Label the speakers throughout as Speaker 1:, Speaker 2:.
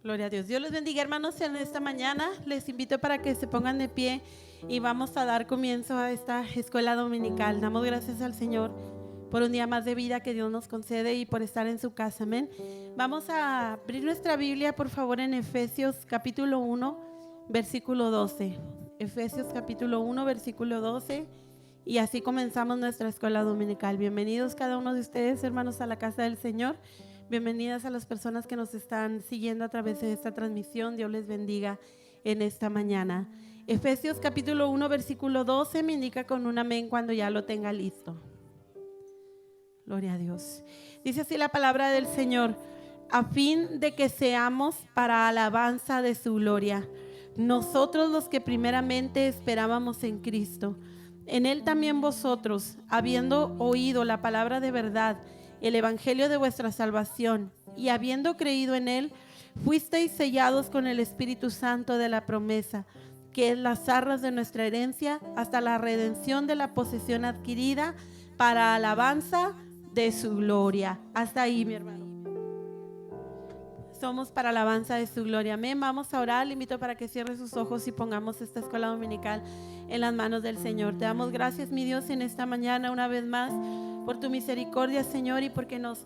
Speaker 1: Gloria a Dios. Dios les bendiga, hermanos, en esta mañana. Les invito para que se pongan de pie y vamos a dar comienzo a esta escuela dominical. Damos gracias al Señor por un día más de vida que Dios nos concede y por estar en su casa. Amén. Vamos a abrir nuestra Biblia, por favor, en Efesios capítulo 1, versículo 12. Efesios capítulo 1, versículo 12. Y así comenzamos nuestra escuela dominical. Bienvenidos cada uno de ustedes, hermanos, a la casa del Señor. Bienvenidas a las personas que nos están siguiendo a través de esta transmisión. Dios les bendiga en esta mañana. Efesios capítulo 1, versículo 12 me indica con un amén cuando ya lo tenga listo. Gloria a Dios. Dice así la palabra del Señor: a fin de que seamos para alabanza de su gloria, nosotros los que primeramente esperábamos en Cristo. En Él también vosotros, habiendo oído la palabra de verdad, el evangelio de vuestra salvación, y habiendo creído en Él, fuisteis sellados con el Espíritu Santo de la promesa, que es las arras de nuestra herencia, hasta la redención de la posesión adquirida, para alabanza de su gloria. Hasta ahí, mi hermano. Somos para alabanza de su gloria. Amén. Vamos a orar. Le invito para que cierre sus ojos y pongamos esta escuela dominical en las manos del Señor. Te damos gracias, mi Dios, en esta mañana una vez más por tu misericordia, Señor, y porque nos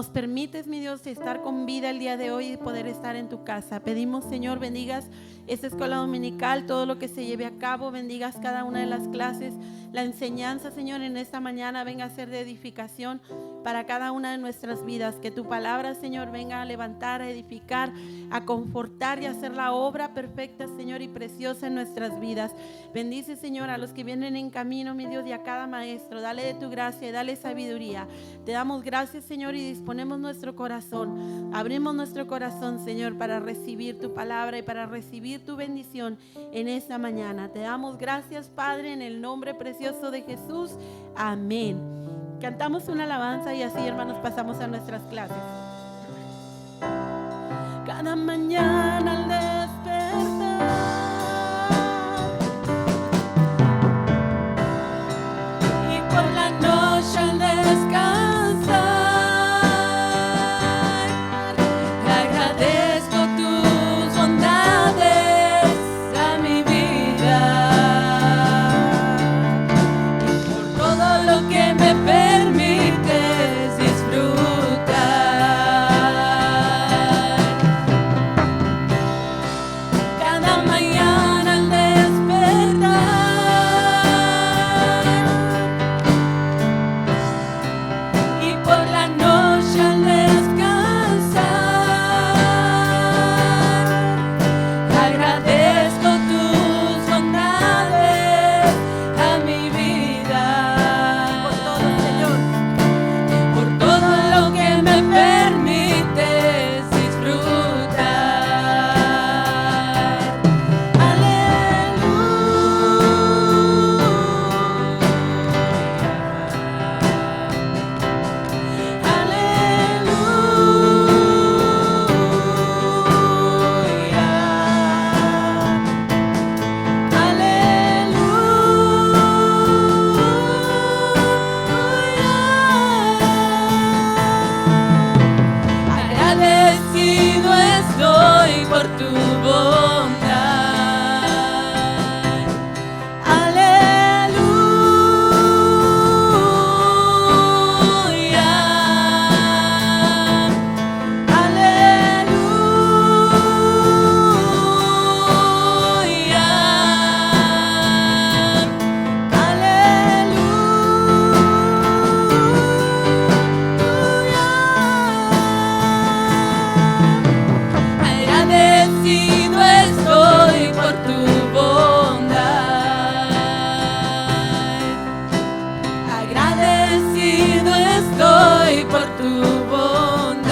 Speaker 1: permites, mi Dios, estar con vida el día de hoy y poder estar en tu casa. Pedimos, Señor, bendigas esta escuela dominical, todo lo que se lleve a cabo, bendigas cada una de las clases, la enseñanza, Señor, en esta mañana venga a ser de edificación para cada una de nuestras vidas. Que tu palabra, Señor, venga a levantar, a edificar, a confortar y a hacer la obra perfecta, Señor, y preciosa en nuestras vidas. Bendice, Señor, a los que vienen en camino, mi Dios, y a cada maestro. Dale de tu gracia y dale sabiduría. Te damos gracias, Señor, y disponemos nuestro corazón. Abrimos nuestro corazón, Señor, para recibir tu palabra y para recibir tu bendición en esta mañana. Te damos gracias, Padre, en el nombre precioso de Jesús. Amén. Cantamos una alabanza y así, hermanos, pasamos a nuestras clases. Cada mañana al despertar y por la noche al descansar, te agradezco tus bondades a mi vida y por todo lo que me permites disfrutar. Cada mañana al despertar y por la noche al descansar, agradezco tus bondades a mi vida. Por todo, Señor, por todo lo que me permites disfrutar. Agradecido estoy por tu bondad. Agradecido estoy por tu bondad. Agradecido estoy por tu bondad.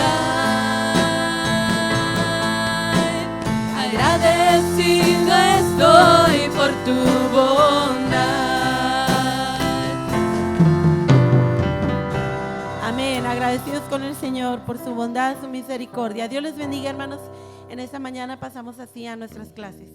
Speaker 1: Agradecido estoy por tu bondad. Amén. Agradecidos con el Señor por su bondad, su misericordia. Dios les bendiga, hermanos. En esta mañana pasamos así a nuestras clases.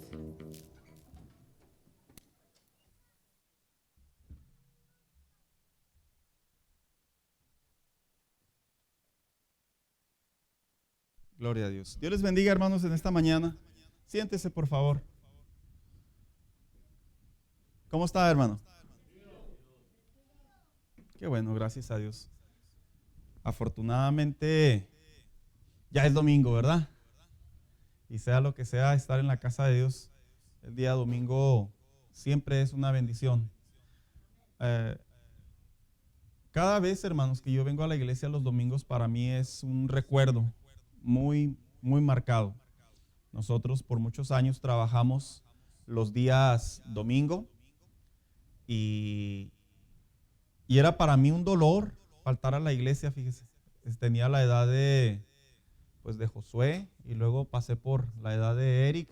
Speaker 2: Gloria a Dios. Dios les bendiga, hermanos, en esta mañana. Siéntese, por favor. ¿Cómo está, hermano? Qué bueno, gracias a Dios. Afortunadamente, ya es domingo, ¿verdad? Y sea lo que sea, estar en la casa de Dios el día domingo siempre es una bendición. Cada vez, hermanos, que yo vengo a la iglesia los domingos, para mí es un recuerdo muy, muy marcado. Nosotros por muchos años trabajamos los días domingo y era para mí un dolor faltar a la iglesia, fíjese. Tenía la edad de Josué y luego pasé por la edad de Eric,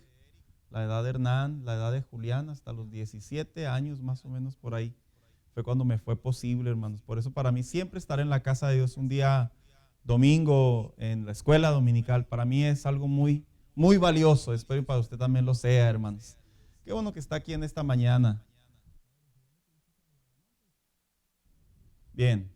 Speaker 2: la edad de Hernán, la edad de Julián, hasta los 17 años más o menos por ahí. Fue cuando me fue posible, hermanos. Por eso para mí siempre estar en la casa de Dios un día domingo en la escuela dominical, para mí es algo muy, muy valioso. Espero que para usted también lo sea, hermanos. Qué bueno que está aquí en esta mañana. Bien.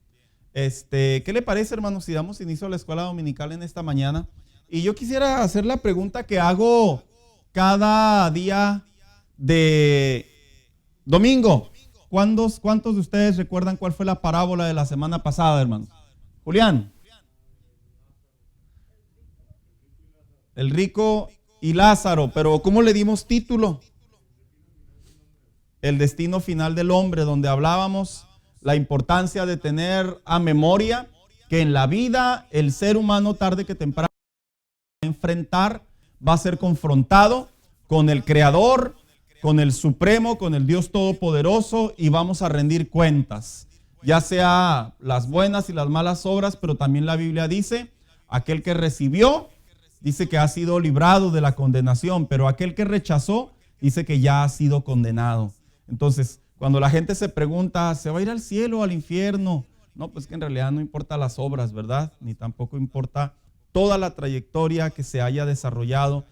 Speaker 2: ¿Qué le parece, hermanos, si damos inicio a la escuela dominical en esta mañana? Y yo quisiera hacer la pregunta que hago cada día de domingo. ¿Cuántos de ustedes recuerdan cuál fue la parábola de la semana pasada, hermanos? Julián. El rico y Lázaro, pero ¿cómo le dimos título? El destino final del hombre, donde hablábamos la importancia de tener a memoria que en la vida el ser humano tarde que temprano va a enfrentar, va a ser confrontado con el Creador, con el Supremo, con el Dios Todopoderoso, y vamos a rendir cuentas, ya sea las buenas y las malas obras, pero también la Biblia dice, aquel que recibió, dice que ha sido librado de la condenación, pero aquel que rechazó, dice que ya ha sido condenado. Entonces, cuando la gente se pregunta, ¿se va a ir al cielo o al infierno? No, pues que en realidad no importa las obras, ¿verdad? Ni tampoco importa toda la trayectoria que se haya desarrollado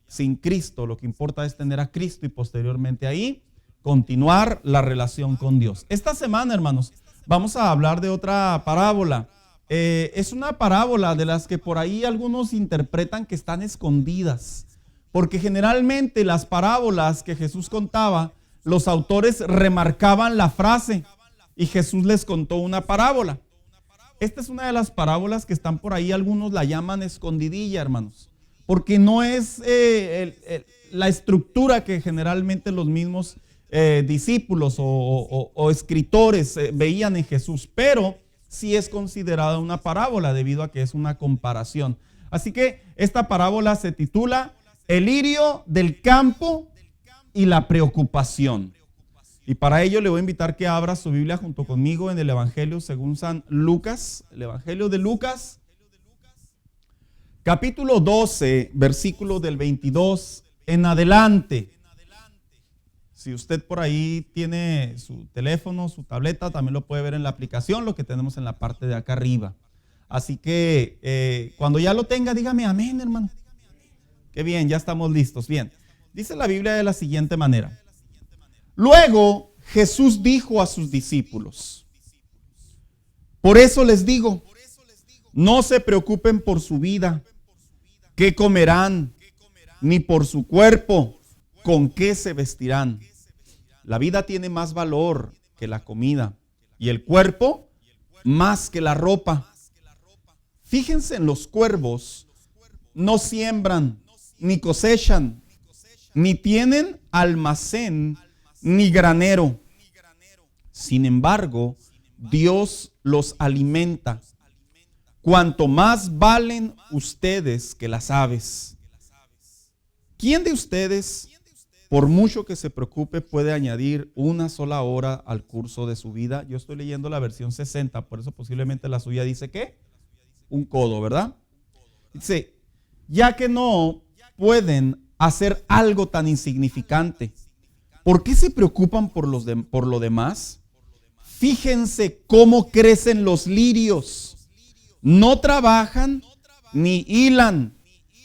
Speaker 2: sin Cristo. Lo que importa es tener a Cristo y posteriormente ahí continuar la relación con Dios. Esta semana, hermanos, vamos a hablar de otra parábola. Es una parábola de las que por ahí algunos interpretan que están escondidas, porque generalmente las parábolas que Jesús contaba, los autores remarcaban la frase y Jesús les contó una parábola. Esta es una de las parábolas que están por ahí, algunos la llaman escondidilla, hermanos, porque no es la estructura que generalmente los mismos discípulos o escritores veían en Jesús, pero sí es considerada una parábola debido a que es una comparación. Así que esta parábola se titula El lirio del campo y la preocupación. Y para ello le voy a invitar que abra su Biblia junto conmigo en el Evangelio según San Lucas, el Evangelio de Lucas, capítulo 12, versículo del 22 en adelante. Si usted por ahí tiene su teléfono, su tableta, también lo puede ver en la aplicación, lo que tenemos en la parte de acá arriba. Así que cuando ya lo tenga, dígame amén, hermano. Qué bien, ya estamos listos. Bien, dice la Biblia de la siguiente manera. Luego Jesús dijo a sus discípulos, por eso les digo, no se preocupen por su vida, qué comerán, ni por su cuerpo, con qué se vestirán. La vida tiene más valor que la comida y el cuerpo más que la ropa. Fíjense en los cuervos, no siembran, ni cosechan, ni tienen almacén, ni granero. Sin embargo, Dios los alimenta. Cuanto más valen ustedes que las aves. ¿Quién de ustedes, por mucho que se preocupe, puede añadir una sola hora al curso de su vida? Yo estoy leyendo la versión 60, por eso posiblemente la suya dice ¿qué? Un codo, ¿verdad? Dice, ya que no pueden hacer algo tan insignificante, ¿por qué se preocupan por lo demás? Fíjense cómo crecen los lirios. No trabajan ni hilan.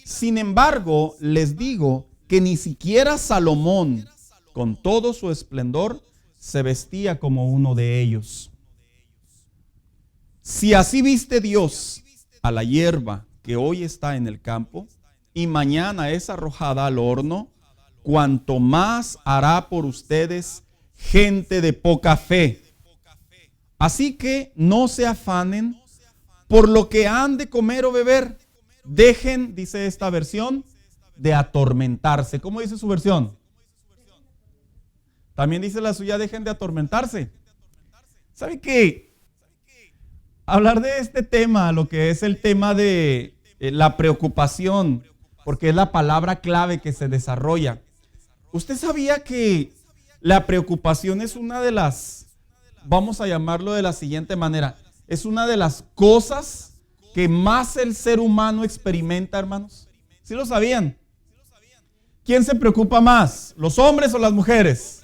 Speaker 2: Sin embargo, les digo que ni siquiera Salomón, con todo su esplendor, se vestía como uno de ellos. Si así viste Dios a la hierba que hoy está en el campo y mañana es arrojada al horno, cuanto más hará por ustedes gente de poca fe. Así que no se afanen por lo que han de comer o beber. Dejen, dice esta versión, de atormentarse. ¿Cómo dice su versión? También dice la suya, dejen de atormentarse. ¿Sabe qué? Hablar de este tema, lo que es el tema de la preocupación, porque es la palabra clave que se desarrolla. ¿Usted sabía que la preocupación es una de las, vamos a llamarlo de la siguiente manera, es una de las cosas que más el ser humano experimenta, hermanos? ¿Sí lo sabían? ¿Quién se preocupa más, los hombres o las mujeres?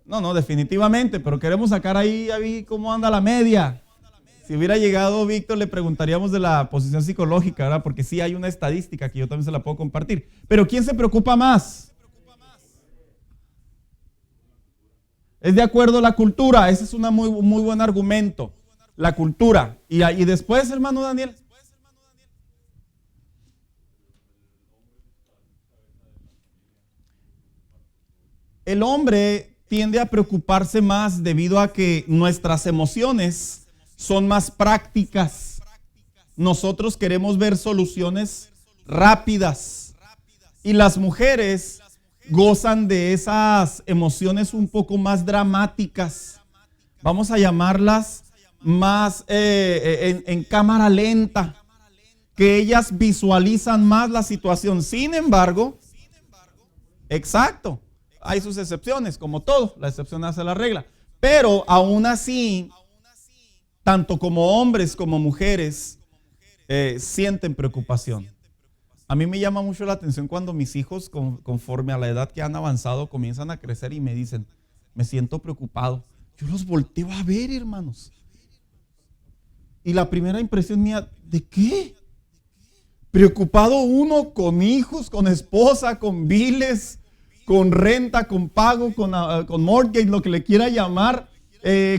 Speaker 2: No, definitivamente, pero queremos sacar ahí cómo anda la media. Si hubiera llegado Víctor, le preguntaríamos de la posición psicológica, ¿verdad? Porque sí hay una estadística que yo también se la puedo compartir. Pero ¿quién se preocupa más? Es de acuerdo a la cultura. Ese es un muy buen argumento. La cultura. Y después, hermano Daniel. El hombre tiende a preocuparse más debido a que nuestras emociones son más prácticas. Nosotros queremos ver soluciones rápidas y las mujeres gozan de esas emociones un poco más dramáticas. Vamos a llamarlas más en cámara lenta, que ellas visualizan más la situación. Sin embargo, exacto, hay sus excepciones, como todo, la excepción hace la regla. Pero aún así, tanto como hombres como mujeres sienten preocupación. A mí me llama mucho la atención cuando mis hijos, conforme a la edad que han avanzado, comienzan a crecer y me dicen, me siento preocupado. Yo los volteo a ver, hermanos. Y la primera impresión mía, ¿de qué? Preocupado uno con hijos, con esposa, con biles, con renta, con pago, con mortgage, lo que le quiera llamar,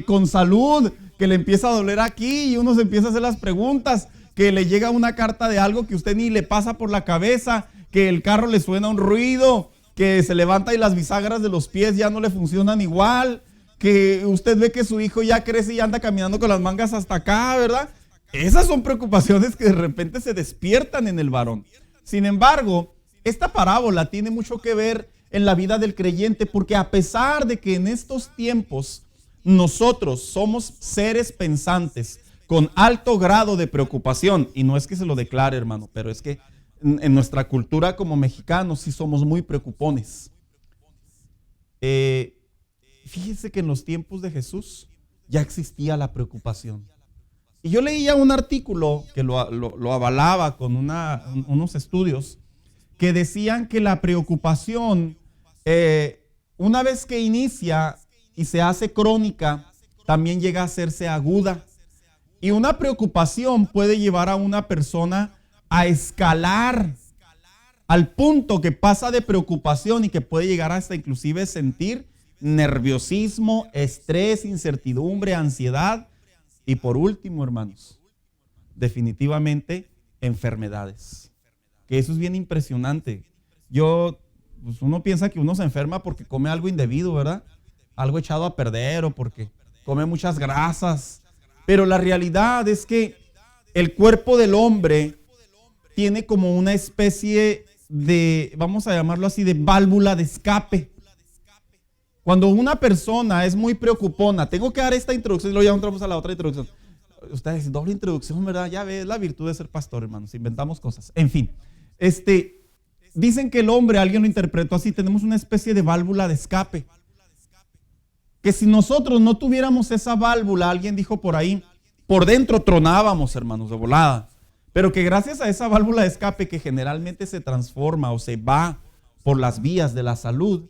Speaker 2: con salud, que le empieza a doler aquí y uno se empieza a hacer las preguntas, que le llega una carta de algo que usted ni le pasa por la cabeza, que el carro le suena un ruido, que se levanta y las bisagras de los pies ya no le funcionan igual, que usted ve que su hijo ya crece y anda caminando con las mangas hasta acá, ¿verdad? Esas son preocupaciones que de repente se despiertan en el varón. Sin embargo, esta parábola tiene mucho que ver en la vida del creyente, porque a pesar de que en estos tiempos nosotros somos seres pensantes con alto grado de preocupación, y no es que se lo declare, hermano, pero es que en nuestra cultura como mexicanos sí somos muy preocupones. Fíjese que en los tiempos de Jesús ya existía la preocupación. Y yo leía un artículo que lo avalaba con unos estudios que decían que la preocupación, una vez que inicia y se hace crónica, también llega a hacerse aguda. Y una preocupación puede llevar a una persona a escalar al punto que pasa de preocupación y que puede llegar hasta inclusive sentir nerviosismo, estrés, incertidumbre, ansiedad y por último, hermanos, definitivamente enfermedades. Que eso es bien impresionante. Pues uno piensa que uno se enferma porque come algo indebido, ¿verdad? Algo echado a perder o porque come muchas grasas. Pero la realidad es que el cuerpo del hombre tiene como una especie de, vamos a llamarlo así, de válvula de escape. Cuando una persona es muy preocupona, tengo que dar esta introducción y luego ya entramos a la otra introducción. Ustedes dicen, doble introducción, ¿verdad? Ya ves la virtud de ser pastor, hermanos, inventamos cosas. En fin, dicen que el hombre, alguien lo interpretó así, tenemos una especie de válvula de escape. Que si nosotros no tuviéramos esa válvula, alguien dijo por ahí, por dentro tronábamos, hermanos, de volada. Pero que gracias a esa válvula de escape que generalmente se transforma o se va por las vías de la salud,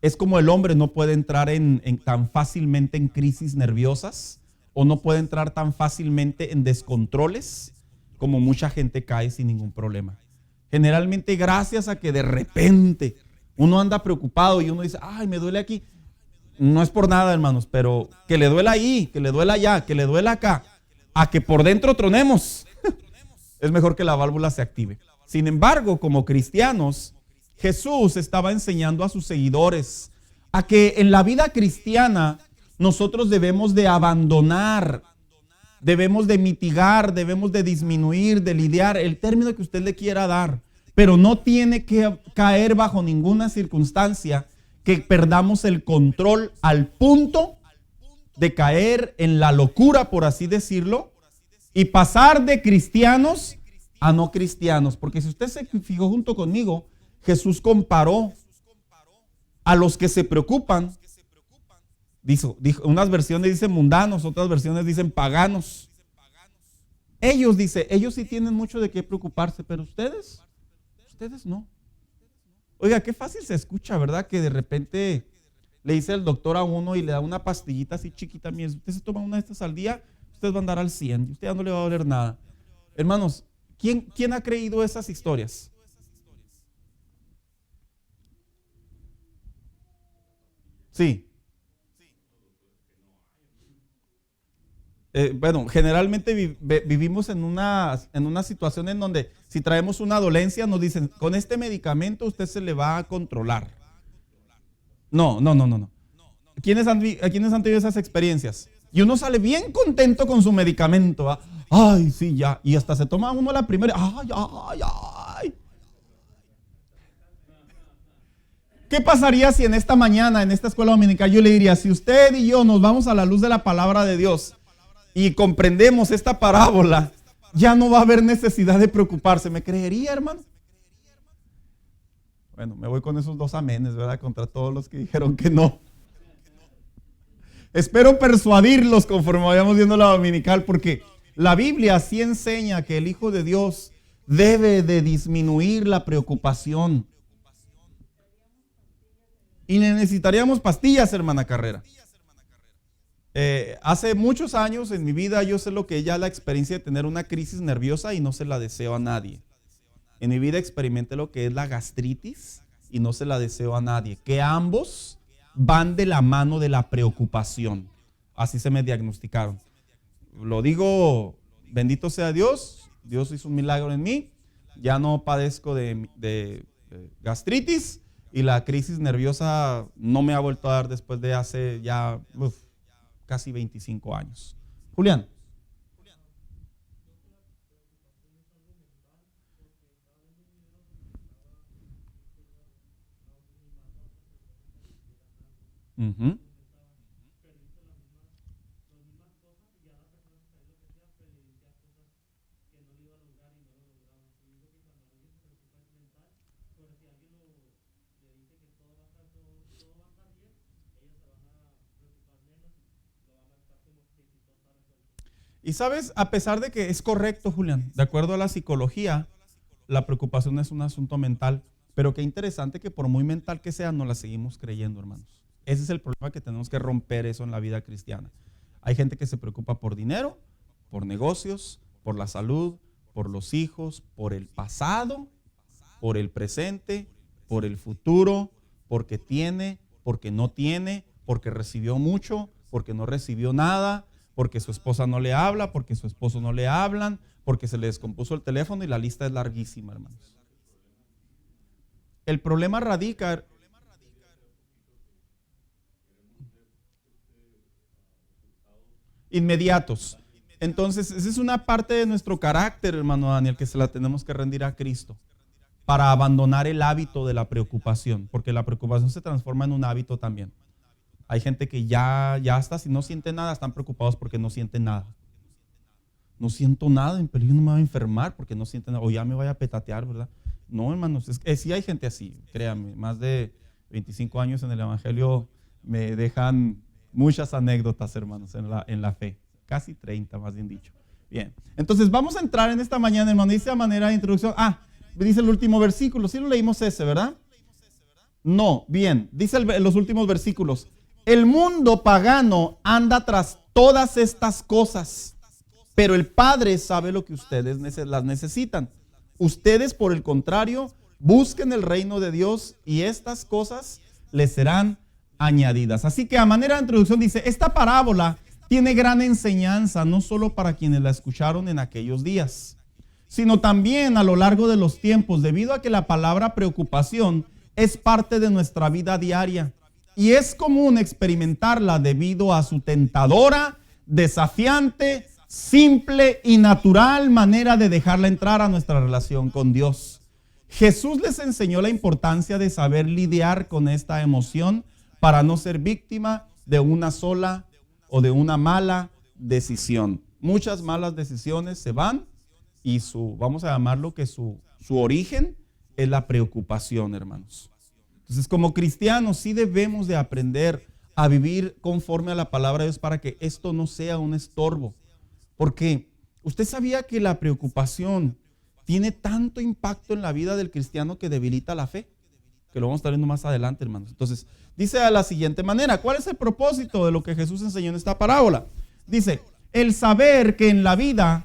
Speaker 2: es como el hombre no puede entrar tan fácilmente en crisis nerviosas o no puede entrar tan fácilmente en descontroles como mucha gente cae sin ningún problema. Generalmente gracias a que de repente uno anda preocupado y uno dice, ay, me duele aquí. No es por nada, hermanos, pero que le duela ahí, que le duela allá, que le duela acá. a que por dentro tronemos. Es mejor que la válvula se active. Sin embargo, como cristianos, Jesús estaba enseñando a sus seguidores a que en la vida cristiana nosotros debemos de abandonar, debemos de mitigar, debemos de disminuir, de lidiar, el término que usted le quiera dar, pero no tiene que caer bajo ninguna circunstancia que perdamos el control al punto de caer en la locura, por así decirlo, y pasar de cristianos a no cristianos. Porque si usted se fijó junto conmigo, Jesús comparó a los que se preocupan. Dijo, unas versiones dicen mundanos, otras versiones dicen paganos. Ellos sí tienen mucho de qué preocuparse, pero ustedes no. Oiga, qué fácil se escucha, ¿verdad? Que de repente le dice el doctor a uno y le da una pastillita así chiquita. Mire, si usted se toma una de estas al día, usted va a andar al 100 y usted ya no le va a doler nada. Hermanos, ¿quién ha creído esas historias? Sí. Bueno, generalmente vivimos en una situación en donde si traemos una dolencia nos dicen, con este medicamento usted se le va a controlar. No. ¿Quiénes han tenido esas experiencias? Y uno sale bien contento con su medicamento, ¿va? Ay, sí, ya. Y hasta se toma uno la primera. Ay. ¿Qué pasaría si en esta mañana, en esta escuela dominical, yo le diría, si usted y yo nos vamos a la luz de la palabra de Dios y comprendemos esta parábola, ya no va a haber necesidad de preocuparse? ¿Me creería, hermano? Bueno, me voy con esos dos amenes, ¿verdad? Contra todos los que dijeron que no. Espero persuadirlos conforme vayamos viendo la dominical, porque la Biblia sí enseña que el Hijo de Dios debe de disminuir la preocupación. Y necesitaríamos pastillas, hermana Carrera. Hace muchos años en mi vida yo sé lo que es ya la experiencia de tener una crisis nerviosa y no se la deseo a nadie. En mi vida experimenté lo que es la gastritis y no se la deseo a nadie. Que ambos van de la mano de la preocupación. Así se me diagnosticaron. Lo digo, bendito sea Dios. Dios hizo un milagro en mí. Ya no padezco de gastritis y la crisis nerviosa no me ha vuelto a dar después de hace ya casi 25 años. Julián. Uh-huh. Y sabes, a pesar de que es correcto, Julián, de acuerdo a la psicología, la preocupación es un asunto mental, pero qué interesante que por muy mental que sea, no la seguimos creyendo, hermanos. Ese es el problema, que tenemos que romper eso en la vida cristiana. Hay gente que se preocupa por dinero, por negocios, por la salud, por los hijos, por el pasado, por el presente, por el futuro, porque tiene, porque no tiene, porque recibió mucho, porque no recibió nada, porque su esposa no le habla, porque su esposo no le hablan, porque se le descompuso el teléfono, y la lista es larguísima, hermanos. El problema radica... inmediatos. Entonces, esa es una parte de nuestro carácter, hermano Daniel, que se la tenemos que rendir a Cristo para abandonar el hábito de la preocupación, porque la preocupación se transforma en un hábito también. Hay gente que ya hasta si no siente nada, están preocupados porque no sienten nada. No siento nada, en peligro no me voy a enfermar porque no sienten nada, o ya me voy a petatear, ¿verdad? No, hermanos, sí hay gente así, créanme. Más de 25 años en el Evangelio me dejan muchas anécdotas, hermanos, en la fe. Casi 30, más bien dicho. Bien, entonces vamos a entrar en esta mañana, hermano. Dice a manera de introducción, dice el último versículo. Sí lo leímos ese, ¿verdad? No, bien, dice los últimos versículos. El mundo pagano anda tras todas estas cosas, pero el Padre sabe lo que ustedes las necesitan. Ustedes, por el contrario, busquen el reino de Dios y estas cosas les serán añadidas. Así que a manera de introducción dice, esta parábola tiene gran enseñanza, no solo para quienes la escucharon en aquellos días, sino también a lo largo de los tiempos, debido a que la palabra preocupación es parte de nuestra vida diaria y es común experimentarla debido a su tentadora, desafiante, simple y natural manera de dejarla entrar a nuestra relación con Dios. Jesús les enseñó la importancia de saber lidiar con esta emoción para no ser víctima de una sola o de una mala decisión. Muchas malas decisiones se van y vamos a llamarlo que su origen es la preocupación, hermanos. Entonces, como cristianos sí debemos de aprender a vivir conforme a la palabra de Dios para que esto no sea un estorbo. Porque usted sabía que la preocupación tiene tanto impacto en la vida del cristiano que debilita la fe, que lo vamos a estar viendo más adelante, hermanos. Entonces, dice de la siguiente manera, ¿cuál es el propósito de lo que Jesús enseñó en esta parábola? Dice, el saber que en la vida,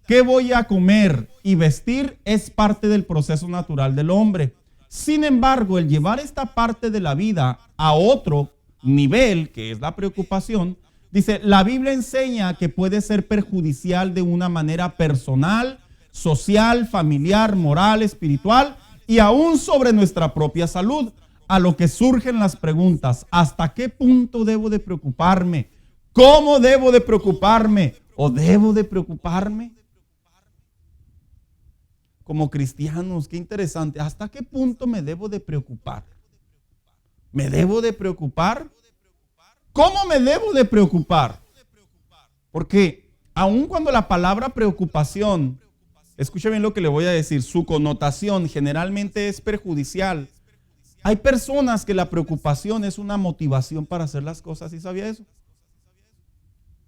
Speaker 2: qué voy a comer y vestir es parte del proceso natural del hombre. Sin embargo, el llevar esta parte de la vida a otro nivel, que es la preocupación, dice, la Biblia enseña que puede ser perjudicial de una manera personal, social, familiar, moral, espiritual y aún sobre nuestra propia salud. A lo que surgen las preguntas, ¿hasta qué punto debo de preocuparme? ¿Cómo debo de preocuparme? ¿O debo de preocuparme? Como cristianos, qué interesante. ¿Hasta qué punto me debo de preocupar? ¿Me debo de preocupar? ¿Cómo me debo de preocupar? Porque aun cuando la palabra preocupación, escuche bien lo que le voy a decir, su connotación generalmente es perjudicial. Hay personas que la preocupación es una motivación para hacer las cosas. ¿Sí sabía eso?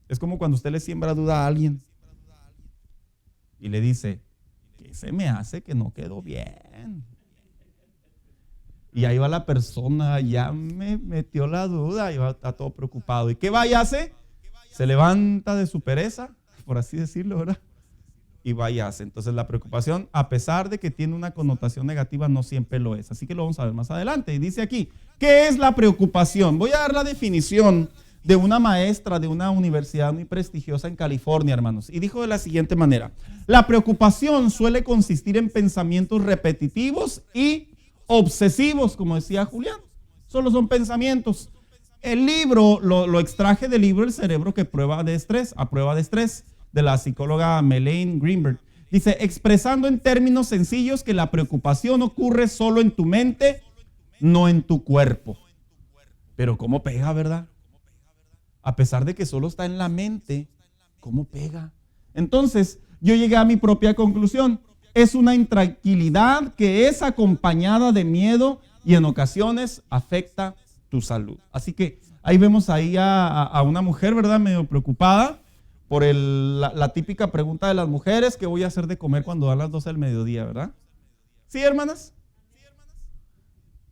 Speaker 2: Es como cuando usted le siembra duda a alguien y le dice, ¿qué se me hace que no quedó bien? Y ahí va la persona, ya me metió la duda y está todo preocupado. ¿Y qué va y hace? Se levanta de su pereza, por así decirlo, ¿verdad? Y va y hace. Entonces la preocupación, a pesar de que tiene una connotación negativa, no siempre lo es. Así que lo vamos a ver más adelante. Y dice aquí, ¿qué es la preocupación? Voy a dar la definición de una maestra de una universidad muy prestigiosa en California, hermanos. Y dijo de la siguiente manera, la preocupación suele consistir en pensamientos repetitivos y obsesivos, como decía Julián. Solo son pensamientos. El libro, lo extraje del libro El cerebro que prueba de estrés, a prueba de estrés, de la psicóloga Melaine Greenberg. Dice, expresando en términos sencillos que la preocupación ocurre solo en tu mente, no en tu cuerpo. Pero ¿cómo pega, verdad? A pesar de que solo está en la mente, ¿cómo pega? Entonces, yo llegué a mi propia conclusión. Es una intranquilidad que es acompañada de miedo y en ocasiones afecta tu salud. Así que ahí vemos ahí a una mujer, ¿verdad? Medio preocupada por la típica pregunta de las mujeres, ¿qué voy a hacer de comer cuando dan las 12 del mediodía, verdad? ¿Sí, hermanas?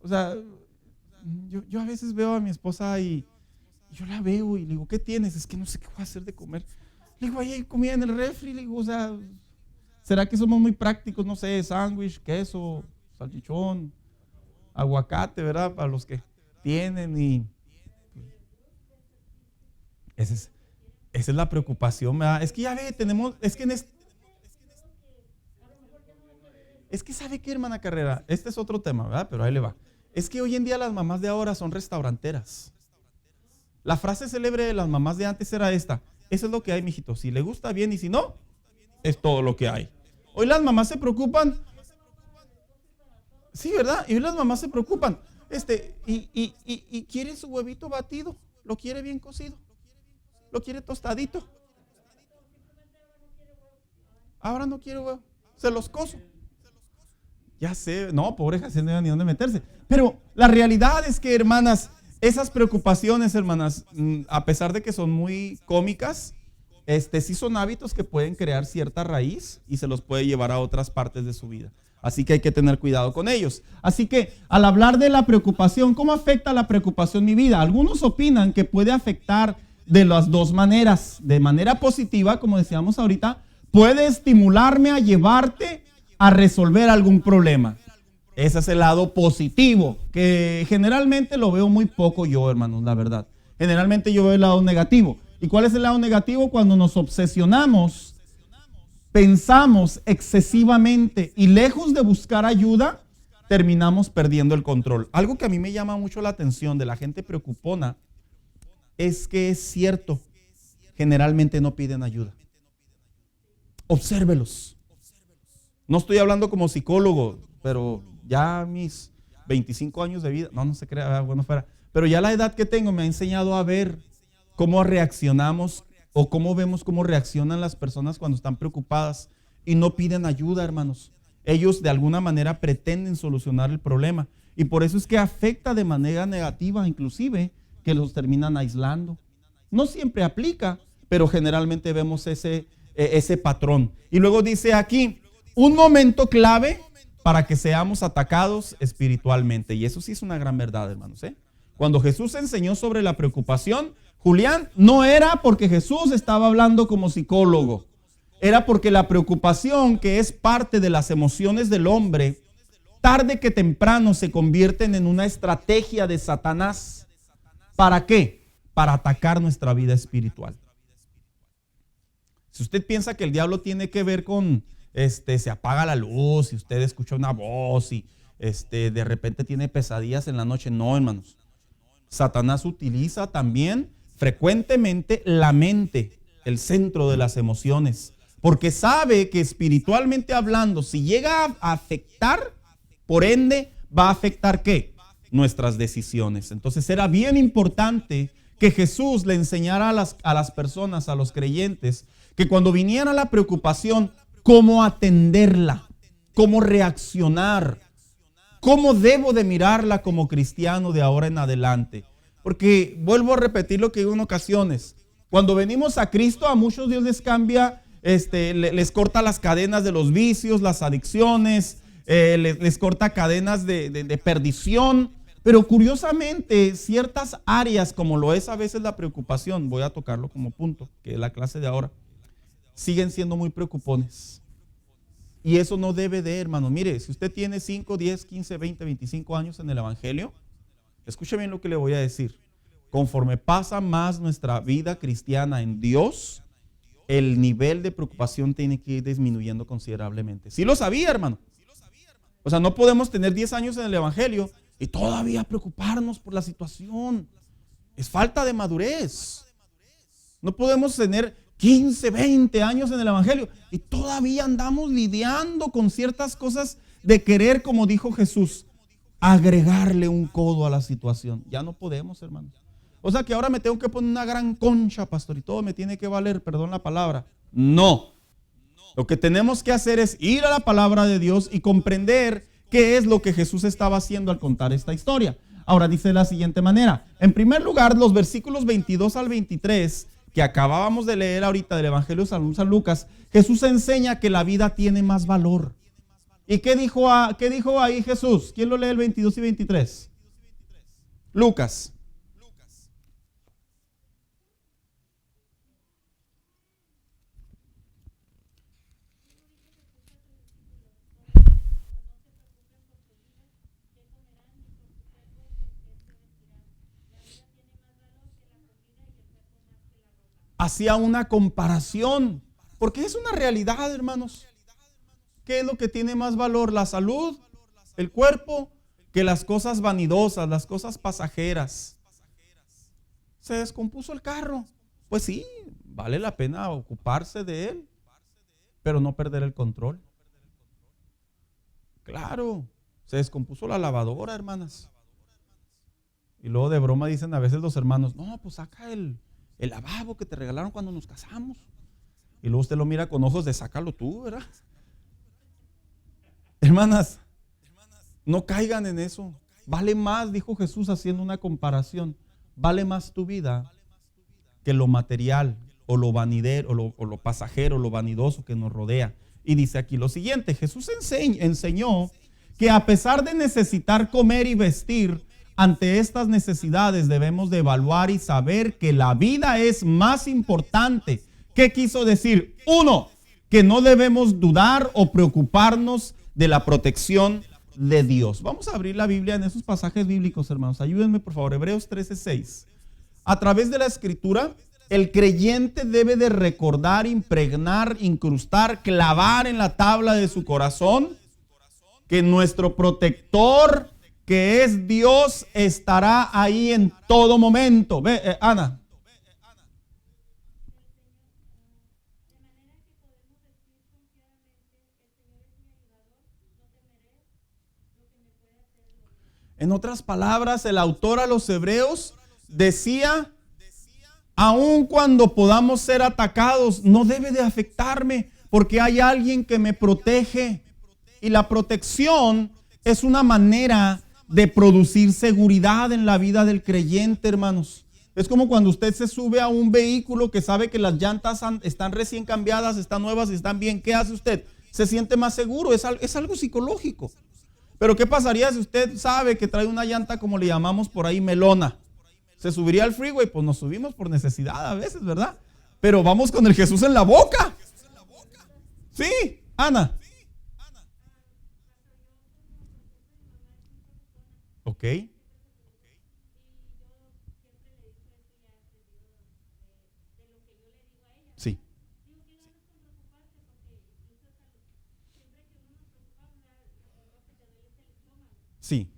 Speaker 2: O sea, yo a veces veo a mi esposa y yo la veo y le digo, ¿qué tienes? Es que no sé qué voy a hacer de comer. Le digo, ahí hay comida en el refri. Le digo, o sea, ¿será que somos muy prácticos? No sé, sándwich, queso, salchichón, aguacate, ¿verdad? Para los que tienen y... Esa es la preocupación, ¿verdad? Es que ya ve, tenemos, es que sabe qué, hermana Carrera, este es otro tema, ¿verdad? Pero ahí le va. Es que hoy en día las mamás de ahora son restauranteras. La frase célebre de las mamás de antes era esta, eso es lo que hay, mijito, si le gusta bien y si no, es todo lo que hay. Hoy las mamás se preocupan, sí, ¿verdad? Y hoy las mamás se preocupan, y quiere su huevito batido, lo quiere bien cocido. Lo quiere tostadito. Ahora no quiere huevo. Se los coso. Ya sé, no, pobre Jacén no iba ni dónde meterse. Pero la realidad es que, hermanas, esas preocupaciones, hermanas, a pesar de que son muy cómicas, sí son hábitos que pueden crear cierta raíz y se los puede llevar a otras partes de su vida. Así que hay que tener cuidado con ellos. Así que al hablar de la preocupación, ¿cómo afecta la preocupación mi vida? Algunos opinan que puede afectar de las dos maneras. De manera positiva, como decíamos ahorita, puede estimularme a llevarte a resolver algún problema. Ese es el lado positivo, que generalmente lo veo muy poco yo, hermanos, la verdad. Generalmente yo veo el lado negativo. ¿Y cuál es el lado negativo? Cuando nos obsesionamos, pensamos excesivamente y lejos de buscar ayuda, terminamos perdiendo el control. Algo que a mí me llama mucho la atención de la gente preocupona es que es cierto, generalmente no piden ayuda. Obsérvelos. No estoy hablando como psicólogo, pero ya mis 25 años de vida, no se crea, bueno fuera, pero ya la edad que tengo me ha enseñado a ver cómo reaccionamos o cómo vemos cómo reaccionan las personas cuando están preocupadas y no piden ayuda, hermanos. Ellos de alguna manera pretenden solucionar el problema y por eso es que afecta de manera negativa, inclusive que los terminan aislando. No siempre aplica, pero generalmente vemos ese patrón. Y luego dice aquí, un momento clave para que seamos atacados espiritualmente. Y eso sí es una gran verdad, hermanos. Cuando Jesús enseñó sobre la preocupación, Julián, no era porque Jesús estaba hablando como psicólogo. Era porque la preocupación, que es parte de las emociones del hombre, tarde que temprano se convierten en una estrategia de Satanás. ¿Para qué? Para atacar nuestra vida espiritual. Si usted piensa que el diablo tiene que ver con, se apaga la luz y usted escucha una voz y de repente tiene pesadillas en la noche, no, hermanos. Satanás utiliza también frecuentemente la mente, el centro de las emociones, porque sabe que espiritualmente hablando, si llega a afectar, por ende, va a afectar ¿qué? Nuestras decisiones. Entonces era bien importante que Jesús le enseñara a las personas, a los creyentes, que cuando viniera la preocupación, cómo atenderla, cómo reaccionar, cómo debo de mirarla como cristiano de ahora en adelante. Porque vuelvo a repetir lo que digo en ocasiones, cuando venimos a Cristo a muchos Dios les cambia, les corta las cadenas de los vicios, las adicciones, les corta cadenas de perdición. Pero curiosamente, ciertas áreas como lo es a veces la preocupación, voy a tocarlo como punto, que es la clase de ahora, siguen siendo muy preocupones. Y eso no debe de, hermano. Mire, si usted tiene 5, 10, 15, 20, 25 años en el Evangelio, escuche bien lo que le voy a decir. Conforme pasa más nuestra vida cristiana en Dios, el nivel de preocupación tiene que ir disminuyendo considerablemente. Sí lo sabía, hermano. O sea, no podemos tener 10 años en el Evangelio y todavía preocuparnos por la situación. Es falta de madurez. No podemos tener 15, 20 años en el Evangelio y todavía andamos lidiando con ciertas cosas de querer, como dijo Jesús, agregarle un codo a la situación. Ya no podemos, hermanos. O sea que ahora me tengo que poner una gran concha, pastor, y todo me tiene que valer, perdón la palabra. No. Lo que tenemos que hacer es ir a la palabra de Dios y comprender qué es lo que Jesús estaba haciendo al contar esta historia. Ahora dice de la siguiente manera. En primer lugar, los versículos 22 al 23 que acabábamos de leer ahorita del Evangelio de San Lucas, Jesús enseña que la vida tiene más valor. ¿Y qué dijo ahí Jesús? ¿Quién lo lee el 22 y 23? Lucas. Hacía una comparación, porque es una realidad, hermanos. ¿Qué es lo que tiene más valor? ¿La salud, el cuerpo, que las cosas vanidosas, las cosas pasajeras? Se descompuso el carro. Pues sí, vale la pena ocuparse de él, pero no perder el control. Claro, se descompuso la lavadora, hermanas. Y luego de broma dicen a veces los hermanos, no, pues saca el lavabo que te regalaron cuando nos casamos. Y luego usted lo mira con ojos de sácalo tú, ¿verdad? Hermanas, no caigan en eso. Vale más, dijo Jesús haciendo una comparación, vale más tu vida que lo material o lo vanidero o lo pasajero, lo vanidoso que nos rodea. Y dice aquí lo siguiente, Jesús enseñó que a pesar de necesitar comer y vestir, ante estas necesidades debemos de evaluar y saber que la vida es más importante. ¿Qué quiso decir? Uno, que no debemos dudar o preocuparnos de la protección de Dios. Vamos a abrir la Biblia en esos pasajes bíblicos, hermanos. Ayúdenme, por favor. Hebreos 13:6. A través de la Escritura, El creyente debe de recordar, impregnar, incrustar, clavar en la tabla de su corazón que nuestro protector, que es Dios, estará ahí en todo momento. Ve, Ana. En otras palabras, el autor a los Hebreos decía: aun cuando podamos ser atacados, no debe de afectarme, porque hay alguien que me protege. Y la protección es una manera de producir seguridad en la vida del creyente, hermanos. Es como cuando usted se sube a un vehículo que sabe que las llantas están recién cambiadas, están nuevas y están bien. ¿Qué hace usted? Se siente más seguro, es algo psicológico. Pero ¿qué pasaría si usted sabe que trae una llanta, como le llamamos por ahí, melona? ¿Se subiría al freeway? Pues nos subimos por necesidad a veces, ¿verdad? Pero vamos con el Jesús en la boca. Sí, Ana. Ok. Sí. Sí.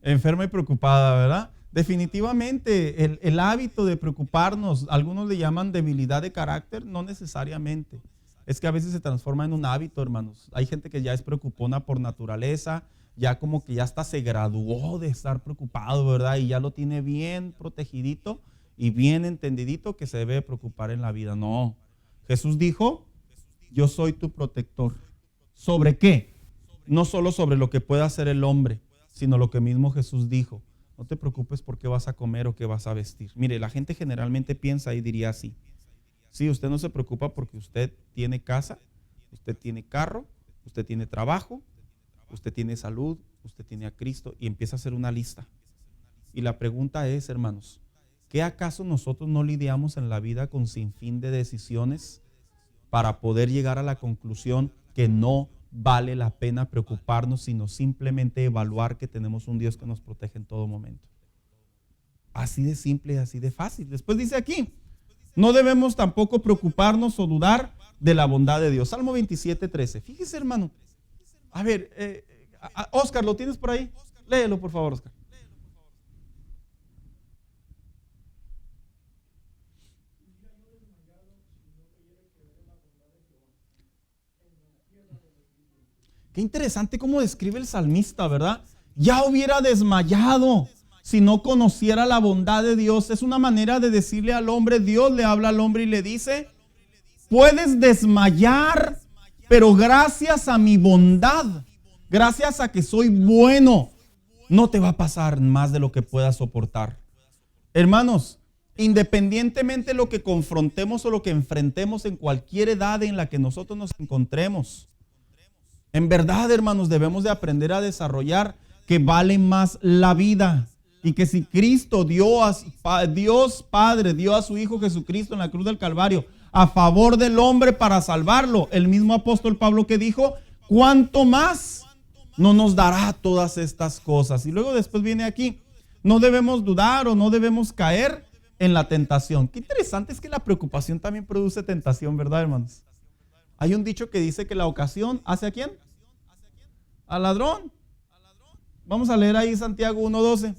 Speaker 2: Enferma y preocupada, ¿verdad? Definitivamente el hábito de preocuparnos, algunos le llaman debilidad de carácter, no necesariamente. Es que a veces se transforma en un hábito, hermanos. Hay gente que ya es preocupona por naturaleza, ya como que ya hasta se graduó de estar preocupado, ¿verdad? Y ya lo tiene bien protegidito y bien entendidito que se debe preocupar en la vida. No, Jesús dijo: yo soy tu protector. ¿Sobre qué? No solo sobre lo que pueda hacer el hombre, sino lo que mismo Jesús dijo: no te preocupes por qué vas a comer o qué vas a vestir. Mire, la gente generalmente piensa y diría así: sí, usted no se preocupa porque usted tiene casa, usted tiene carro, usted tiene trabajo, usted tiene salud, usted tiene a Cristo, y empieza a hacer una lista. Y la pregunta es, hermanos, ¿qué acaso nosotros no lidiamos en la vida con sinfín de decisiones para poder llegar a la conclusión que no vale la pena preocuparnos, sino simplemente evaluar que tenemos un Dios que nos protege en todo momento? Así de simple y así de fácil. Después dice aquí: no debemos tampoco preocuparnos o dudar de la bondad de Dios. Salmo 27:13. Fíjese, hermano. A ver, Oscar, ¿lo tienes por ahí? Léelo, por favor, Oscar. Qué interesante cómo describe el salmista, ¿verdad? Ya hubiera desmayado si no conociera la bondad de Dios. Es una manera de decirle al hombre, Dios le habla al hombre y le dice: puedes desmayar, pero gracias a mi bondad, gracias a que soy bueno, no te va a pasar más de lo que puedas soportar. Hermanos, independientemente de lo que confrontemos o lo que enfrentemos en cualquier edad en la que nosotros nos encontremos, en verdad, hermanos, debemos de aprender a desarrollar que vale más la vida. Y que si Cristo Dios Padre dio a su Hijo Jesucristo en la cruz del Calvario a favor del hombre para salvarlo, el mismo apóstol Pablo que dijo: ¿cuánto más no nos dará todas estas cosas? Y luego después viene aquí: no debemos dudar o no debemos caer en la tentación. Qué interesante es que la preocupación también produce tentación, ¿verdad, hermanos? Hay un dicho que dice que la ocasión ¿hace a quién? Al ladrón. Vamos a leer ahí Santiago 1:12.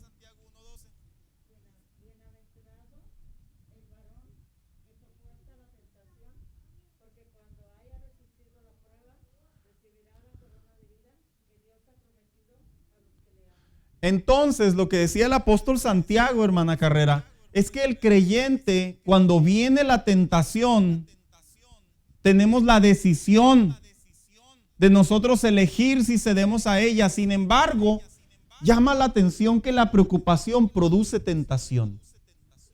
Speaker 2: Entonces, lo que decía el apóstol Santiago, hermana Carrera, es que el creyente, cuando viene la tentación, tenemos la decisión de nosotros elegir si cedemos a ella. Sin embargo, llama la atención que la preocupación produce tentación.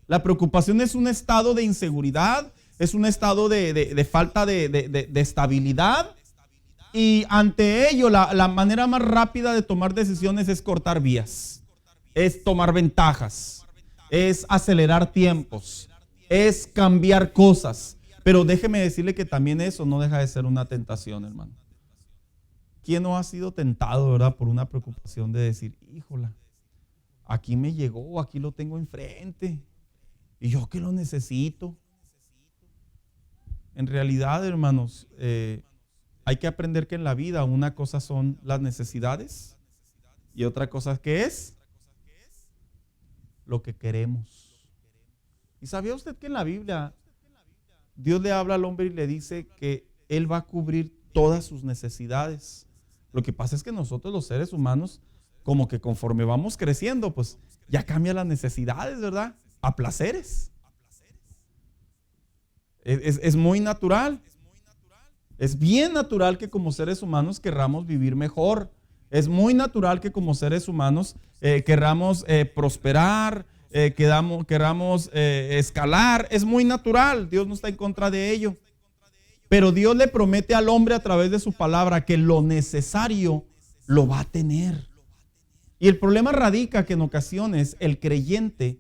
Speaker 2: La preocupación es un estado de inseguridad, es un estado de falta de estabilidad. Y ante ello, la manera más rápida de tomar decisiones es cortar vías, es tomar ventajas, es acelerar tiempos, es cambiar cosas. Pero déjeme decirle que también eso no deja de ser una tentación, hermano. ¿quién no ha sido tentado, verdad, por una preocupación de decir, híjola, aquí me llegó, aquí lo tengo enfrente, y yo que lo necesito? En realidad, hermanos, hay que aprender que en la vida una cosa son las necesidades y otra cosa que es lo que queremos. ¿Y sabía usted que en la Biblia Dios le habla al hombre y le dice que Él va a cubrir todas sus necesidades? Lo que pasa es que nosotros los seres humanos, como que conforme vamos creciendo, pues ya cambian las necesidades, ¿verdad? A placeres. Es muy natural. Es bien natural que como seres humanos querramos vivir mejor. Es muy natural que como seres humanos querramos prosperar, queramos escalar. Es muy natural. Dios no está en contra de ello. Pero Dios le promete al hombre a través de su palabra que lo necesario lo va a tener. Y el problema radica que en ocasiones el creyente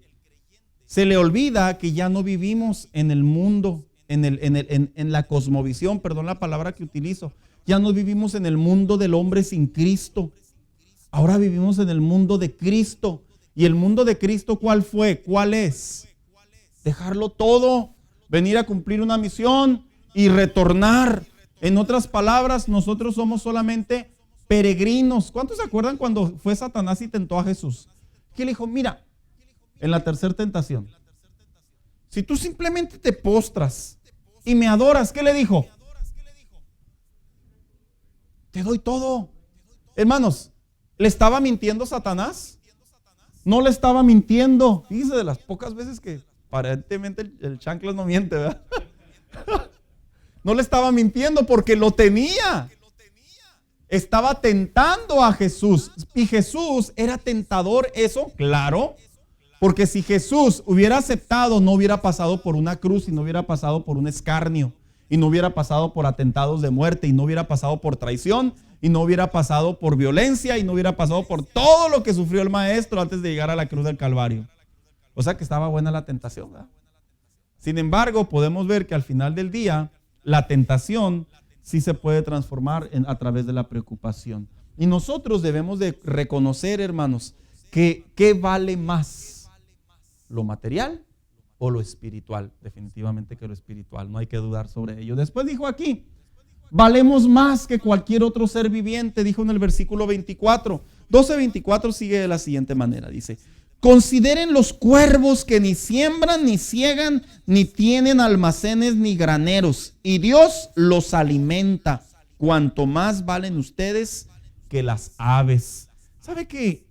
Speaker 2: se le olvida que ya no vivimos en el mundo, en la cosmovisión, perdón la palabra que utilizo. Ya no vivimos en el mundo del hombre sin Cristo. Ahora vivimos en el mundo de Cristo. ¿Y el mundo de Cristo cuál fue? ¿Cuál es? Dejarlo todo, venir a cumplir una misión y retornar. En otras palabras, nosotros somos solamente peregrinos. ¿Cuántos se acuerdan cuando fue Satanás y tentó a Jesús? Que le dijo, mira, en la tercera tentación, si tú simplemente te postras y me adoras, ¿qué le dijo? Te doy todo. Hermanos, ¿le estaba mintiendo Satanás? No le estaba mintiendo. Fíjese de las pocas veces que aparentemente el chanclas no miente, ¿verdad? No le estaba mintiendo porque lo tenía. Estaba tentando a Jesús. Y Jesús era tentador, eso, claro. Porque si Jesús hubiera aceptado, no hubiera pasado por una cruz y no hubiera pasado por un escarnio. Y no hubiera pasado por atentados de muerte. Y no hubiera pasado por traición. Y no hubiera pasado por violencia. Y no hubiera pasado por todo lo que sufrió el maestro antes de llegar a la cruz del Calvario. O sea que estaba buena la tentación, ¿verdad? Sin embargo, podemos ver que al final del día, la tentación sí se puede transformar a través de la preocupación. Y nosotros debemos de reconocer, hermanos, que ¿qué vale más? ¿Lo material o lo espiritual? Definitivamente que lo espiritual, no hay que dudar sobre ello. Después dijo aquí, valemos más que cualquier otro ser viviente, dijo en el versículo 24. 12:24 sigue de la siguiente manera, dice: consideren los cuervos que ni siembran, ni ciegan, ni tienen almacenes ni graneros, y Dios los alimenta. Cuanto más valen ustedes que las aves. ¿Sabe qué?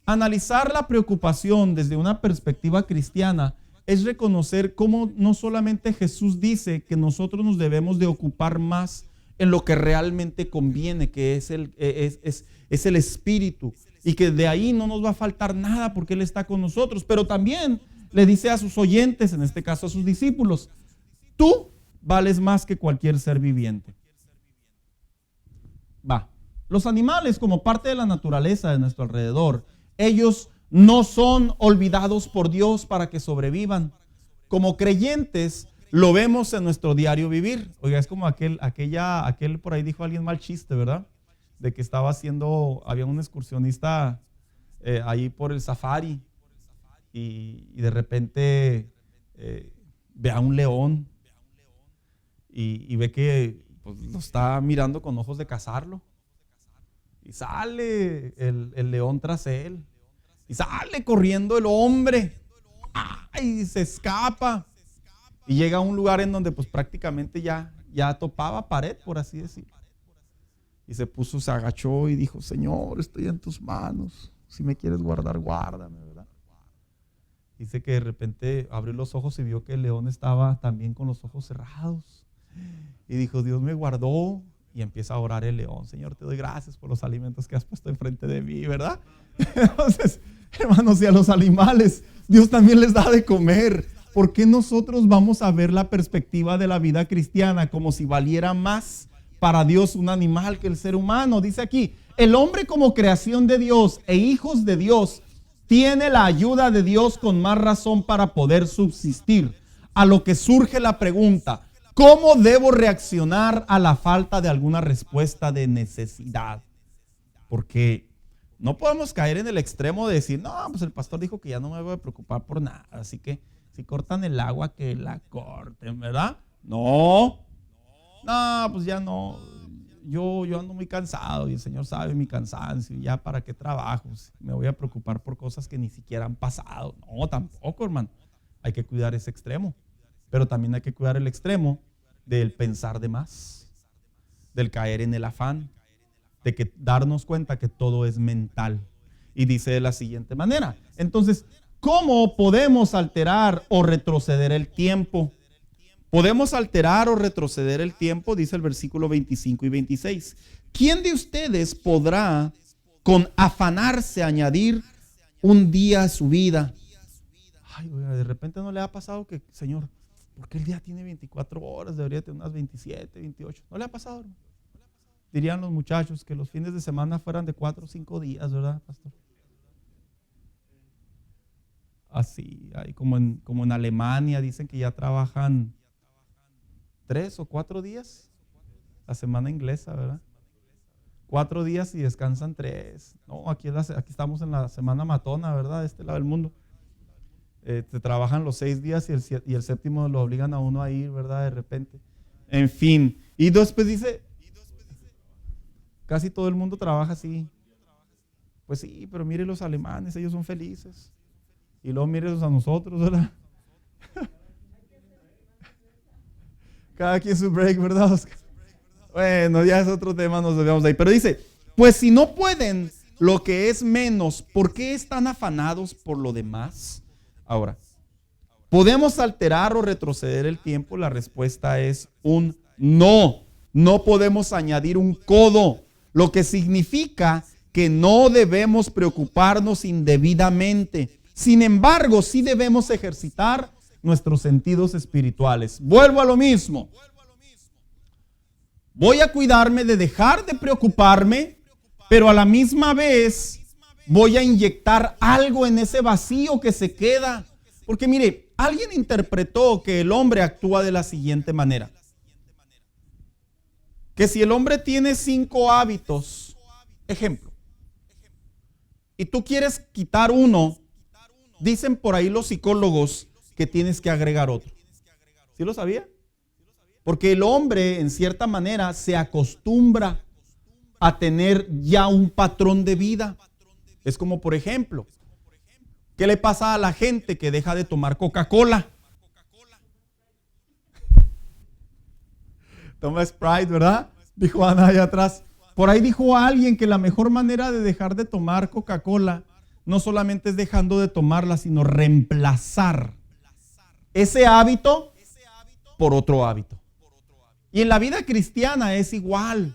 Speaker 2: Analizar la preocupación desde una perspectiva cristiana es reconocer cómo no solamente Jesús dice que nosotros nos debemos de ocupar más en lo que realmente conviene, que es el espíritu. Y que de ahí no nos va a faltar nada porque Él está con nosotros. Pero también le dice a sus oyentes, en este caso a sus discípulos, tú vales más que cualquier ser viviente. Los animales, como parte de la naturaleza de nuestro alrededor, ellos no son olvidados por Dios para que sobrevivan. Como creyentes lo vemos en nuestro diario vivir. Oiga, es como aquel por ahí dijo alguien mal chiste, ¿verdad? De que había un excursionista ahí por el safari y de repente ve a un león y ve que pues, lo está mirando con ojos de cazarlo. Y sale el león tras él. Y sale corriendo el hombre. Y se escapa. Y llega a un lugar en donde pues prácticamente ya topaba pared, por así decirlo. Y se agachó y dijo: Señor, estoy en tus manos. Si me quieres guardar, guárdame, ¿verdad? Dice que de repente abrió los ojos y vio que el león estaba también con los ojos cerrados. Y dijo: Dios me guardó. Y empieza a orar el león: Señor, te doy gracias por los alimentos que has puesto enfrente de mí, ¿verdad? Entonces, hermanos, y a los animales Dios también les da de comer. ¿Por qué nosotros vamos a ver la perspectiva de la vida cristiana como si valiera más para Dios un animal que el ser humano? Dice aquí, el hombre como creación de Dios e hijos de Dios tiene la ayuda de Dios con más razón para poder subsistir. A lo que surge la pregunta: ¿Cómo debo reaccionar a la falta de alguna respuesta de necesidad? Porque no podemos caer en el extremo de decir, no, pues el pastor dijo que ya no me voy a preocupar por nada, así que si cortan el agua, que la corten, ¿verdad? No, pues ya no. Yo ando muy cansado y el Señor sabe mi cansancio. Ya para qué trabajo, me voy a preocupar por cosas que ni siquiera han pasado. No, tampoco, hermano. Hay que cuidar ese extremo. Pero también hay que cuidar el extremo del pensar de más, del caer en el afán, de que darnos cuenta que todo es mental. Y dice de la siguiente manera. Entonces, ¿cómo podemos alterar o retroceder el tiempo? Podemos alterar o retroceder el tiempo, dice el versículo 25 y 26. ¿Quién de ustedes podrá con afanarse añadir un día a su vida? Ay, oiga, de repente no le ha pasado que, Señor, ¿por qué el día tiene 24 horas? Debería tener unas 27, 28. ¿No le ha pasado, hermano? Dirían los muchachos que los fines de semana fueran de 4 o 5 días, ¿verdad, pastor? Así, ahí como en Alemania dicen que ya trabajan 3 o 4 días, la semana inglesa, ¿verdad? 4 días y descansan 3. No, aquí estamos en la semana matona, ¿verdad? De este lado del mundo. Te trabajan los 6 días y el séptimo lo obligan a uno a ir, ¿verdad? De repente. En fin. Y después dice, casi todo el mundo trabaja así. Pues sí, pero mire los alemanes, ellos son felices. Y luego mírelos a nosotros, ¿verdad? Cada quien su break, ¿verdad, Oscar? Bueno, ya es otro tema, nos debemos de ahí. Pero dice, pues si no pueden lo que es menos, ¿por qué están afanados por lo demás? Ahora, ¿podemos alterar o retroceder el tiempo? La respuesta es un no. No podemos añadir un codo, lo que significa que no debemos preocuparnos indebidamente. Sin embargo, sí debemos ejercitar nuestros sentidos espirituales. Vuelvo a lo mismo. Voy a cuidarme de dejar de preocuparme, pero a la misma vez voy a inyectar algo en ese vacío que se queda. Porque mire, alguien interpretó que el hombre actúa de la siguiente manera. Que si el hombre tiene 5 hábitos, ejemplo, y tú quieres quitar uno, dicen por ahí los psicólogos que tienes que agregar otro. ¿Sí lo sabía? Porque el hombre, en cierta manera, se acostumbra a tener ya un patrón de vida. Es como, por ejemplo, ¿qué le pasa a la gente que deja de tomar Coca-Cola? Toma Sprite, ¿verdad? Dijo Ana allá atrás. Por ahí dijo alguien que la mejor manera de dejar de tomar Coca-Cola no solamente es dejando de tomarla, sino reemplazar ese hábito por otro hábito. Y en la vida cristiana es igual.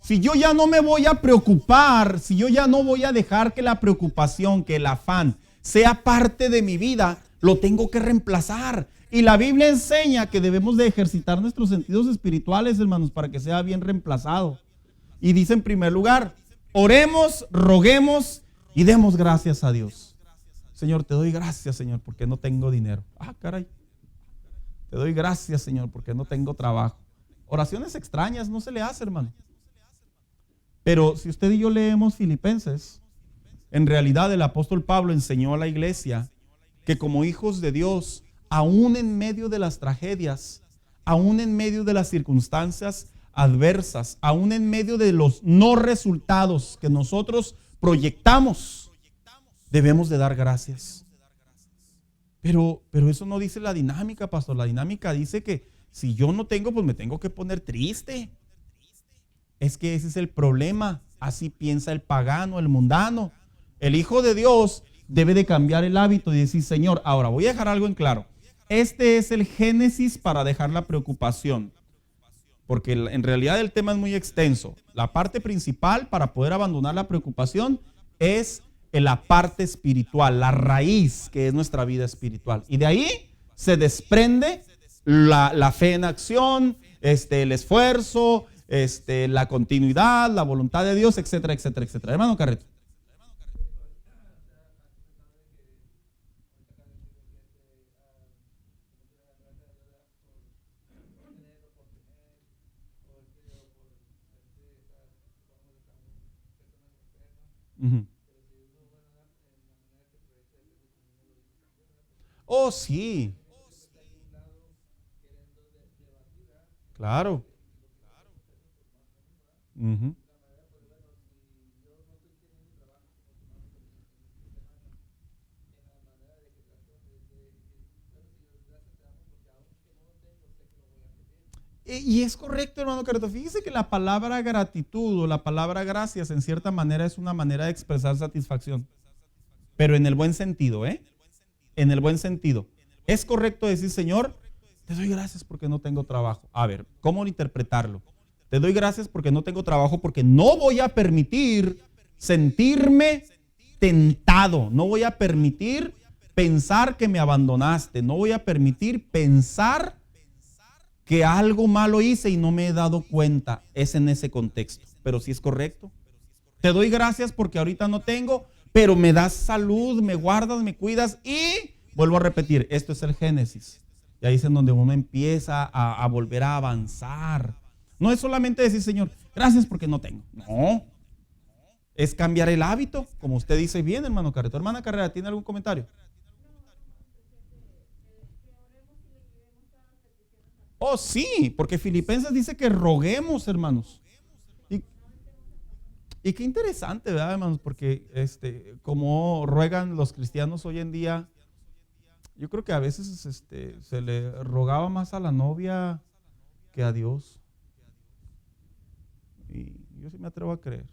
Speaker 2: Si yo ya no me voy a preocupar, si yo ya no voy a dejar que la preocupación, que el afán sea parte de mi vida, lo tengo que reemplazar. Y la Biblia enseña que debemos de ejercitar nuestros sentidos espirituales, hermanos, para que sea bien reemplazado. Y dice en primer lugar, oremos, roguemos y demos gracias a Dios. Señor, te doy gracias, Señor, porque no tengo dinero. Ah, caray. Te doy gracias, Señor, porque no tengo trabajo. Oraciones extrañas no se le hace, hermano. Pero si usted y yo leemos Filipenses, en realidad el apóstol Pablo enseñó a la iglesia que como hijos de Dios, aún en medio de las tragedias, aún en medio de las circunstancias adversas, aún en medio de los no resultados que nosotros proyectamos, debemos de dar gracias. Pero eso no dice la dinámica, pastor. La dinámica dice que si yo no tengo, pues me tengo que poner triste. Es que ese es el problema. Así piensa el pagano, el mundano. El hijo de Dios debe de cambiar el hábito y decir, Señor, ahora voy a dejar algo en claro. Este es el génesis para dejar la preocupación. Porque en realidad el tema es muy extenso. La parte principal para poder abandonar la preocupación es la parte espiritual, la raíz que es nuestra vida espiritual. Y de ahí se desprende la fe en acción, el esfuerzo, la continuidad, la voluntad de Dios, etcétera, etcétera, etcétera. Hermano Carreto. Ujú. Oh, sí. Claro. Ujú. Y es correcto, hermano Carreto. Fíjese que la palabra gratitud o la palabra gracias en cierta manera es una manera de expresar satisfacción, pero en el buen sentido, ¿eh? En el buen sentido. Es correcto decir, Señor, te doy gracias porque no tengo trabajo. A ver, ¿cómo interpretarlo? Te doy gracias porque no tengo trabajo, porque no voy a permitir sentirme tentado. No voy a permitir pensar que me abandonaste. No voy a permitir pensar que algo malo hice y no me he dado cuenta. Es en ese contexto. Pero sí es correcto. Te doy gracias porque ahorita no tengo, pero me das salud, me guardas, me cuidas y vuelvo a repetir, esto es el Génesis. Y ahí es en donde uno empieza a volver a avanzar. No es solamente decir, Señor, gracias porque no tengo. No. Es cambiar el hábito, como usted dice bien, hermano Carreto. Hermana Carrera, ¿tiene algún comentario? Oh, sí, porque Filipenses dice que roguemos, hermanos. Y, y qué interesante, ¿verdad, hermanos? Porque como ruegan los cristianos hoy en día, yo creo que a veces se le rogaba más a la novia que a Dios. Y yo sí me atrevo a creer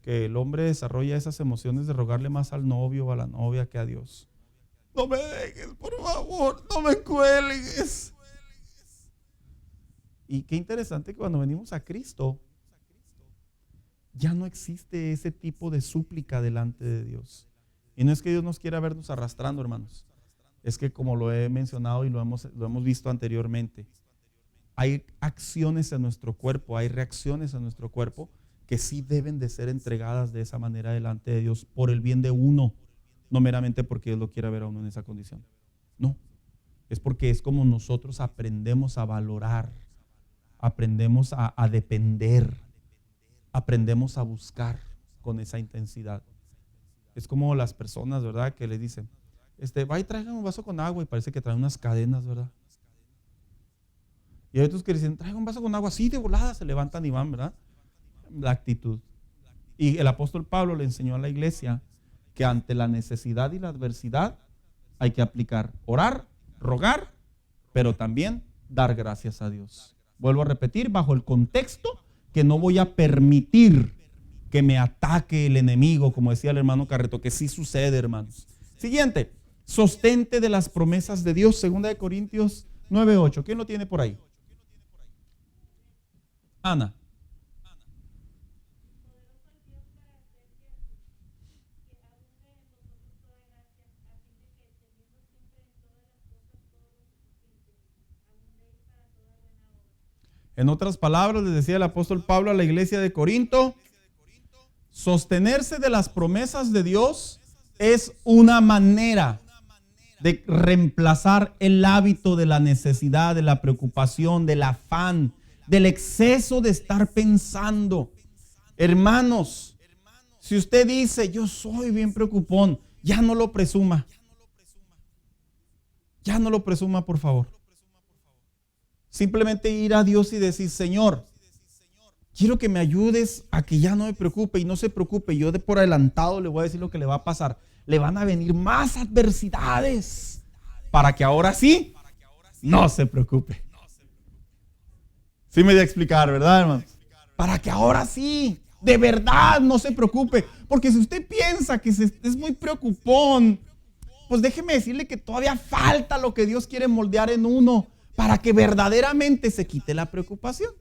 Speaker 2: que el hombre desarrolla esas emociones de rogarle más al novio o a la novia que a Dios. No me dejes, por favor, no me cuelgues. Y qué interesante que cuando venimos a Cristo, ya no existe ese tipo de súplica delante de Dios. Y no es que Dios nos quiera vernos arrastrando, hermanos. Es que como lo he mencionado y lo hemos visto anteriormente, hay acciones en nuestro cuerpo, hay reacciones en nuestro cuerpo que sí deben de ser entregadas de esa manera delante de Dios por el bien de uno, no meramente porque Dios lo quiera ver a uno en esa condición. No, es porque es como nosotros aprendemos a valorar, aprendemos a depender, aprendemos a buscar con esa intensidad. Es como las personas, ¿verdad? Que le dicen, va y traigan un vaso con agua y parece que traen unas cadenas, ¿verdad? Y hay otros que dicen, traigan un vaso con agua, así de volada se levantan y van, ¿verdad? La actitud. Y el apóstol Pablo le enseñó a la iglesia que ante la necesidad y la adversidad hay que aplicar orar, rogar, pero también dar gracias a Dios. Vuelvo a repetir, bajo el contexto que no voy a permitir que me ataque el enemigo, como decía el hermano Carreto, que sí sucede, hermanos. Siguiente, sostente de las promesas de Dios, 2 Corintios 9:8. ¿Quién lo tiene por ahí? Ana. En otras palabras, les decía el apóstol Pablo a la iglesia de Corinto, sostenerse de las promesas de Dios es una manera de reemplazar el hábito de la necesidad, de la preocupación, del afán, del exceso de estar pensando. Hermanos, si usted dice, yo soy bien preocupón, ya no lo presuma. Ya no lo presuma, por favor. Simplemente ir a Dios y decir, Señor, quiero que me ayudes a que ya no me preocupe y no se preocupe. Yo de por adelantado le voy a decir lo que le va a pasar. Le van a venir más adversidades para que ahora sí no se preocupe. Sí me voy a explicar, ¿verdad, hermanos? Para que ahora sí, de verdad no se preocupe. Porque si usted piensa que es muy preocupón, pues déjeme decirle que todavía falta lo que Dios quiere moldear en uno para que verdaderamente se quite la preocupación.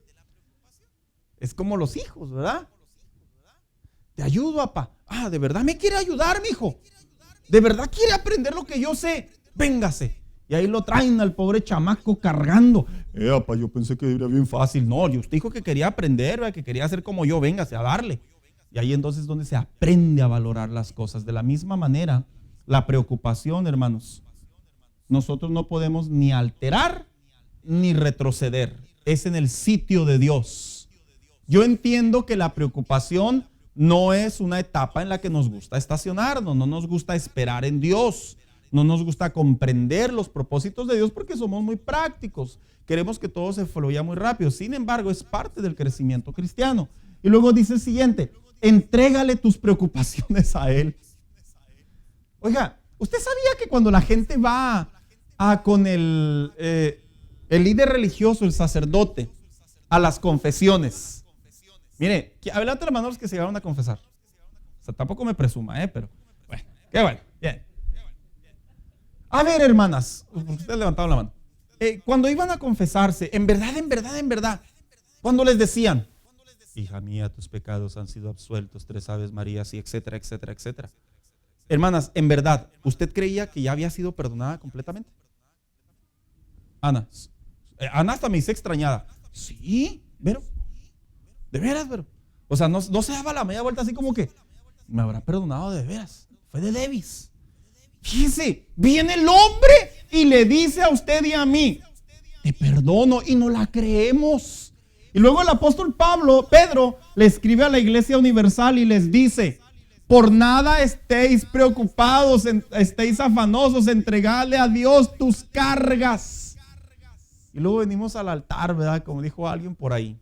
Speaker 2: Es como los hijos, ¿verdad? Te ayudo, papá. Ah, ¿de verdad me quiere ayudar, mijo? ¿De verdad quiere aprender lo que yo sé? Véngase. Y ahí lo traen al pobre chamaco cargando. Papá, yo pensé que era bien fácil. No, y usted dijo que quería aprender, ¿verdad? Que quería hacer como yo. Véngase a darle. Y ahí entonces es donde se aprende a valorar las cosas. De la misma manera, la preocupación, hermanos, nosotros no podemos ni alterar ni retroceder. Es en el sitio de Dios. Yo entiendo que la preocupación no es una etapa en la que nos gusta estacionarnos, no nos gusta esperar en Dios, no nos gusta comprender los propósitos de Dios porque somos muy prácticos. Queremos que todo se fluya muy rápido. Sin embargo, es parte del crecimiento cristiano. Y luego dice el siguiente: entrégale tus preocupaciones a Él. Oiga, ¿usted sabía que cuando la gente va con el líder religioso, el sacerdote, a las confesiones? Mire, adelante las manos que se llegaron a confesar. O sea, tampoco me presuma, pero bueno, qué bueno, bien. A ver, hermanas, ustedes levantaron la mano. Cuando iban a confesarse, en verdad, cuando les decían: hija mía, tus pecados han sido absueltos, 3 Aves Marías, y etcétera, etcétera, etcétera. Hermanas, en verdad, ¿usted creía que ya había sido perdonada completamente? Ana hasta me hice extrañada. Sí, pero, de veras, pero. O sea, no se daba la media vuelta así como que me habrá perdonado de veras. Fue de Davis. Fíjese, viene el hombre y le dice a usted y a mí: te perdono, y no la creemos. Y luego el apóstol Pedro le escribe a la iglesia universal y les dice: por nada estéis preocupados, estéis afanosos, entregadle a Dios tus cargas. Y luego venimos al altar, ¿verdad? Como dijo alguien por ahí.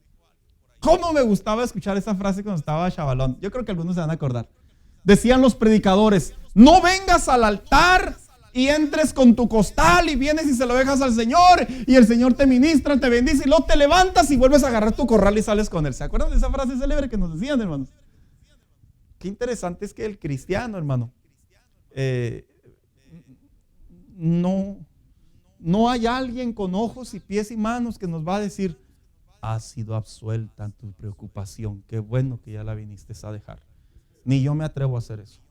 Speaker 2: ¿Cómo me gustaba escuchar esa frase cuando estaba chavalón? Yo creo que algunos se van a acordar. Decían los predicadores: no vengas al altar y entres con tu costal y vienes y se lo dejas al Señor y el Señor te ministra, te bendice, y luego te levantas y vuelves a agarrar tu corral y sales con Él. ¿Se acuerdan de esa frase célebre que nos decían, hermanos? Qué interesante es que el cristiano, hermano, no hay alguien con ojos y pies y manos que nos va a decir: has sido absuelta tu preocupación, qué bueno que ya la viniste a dejar. Ni yo me atrevo a hacer eso.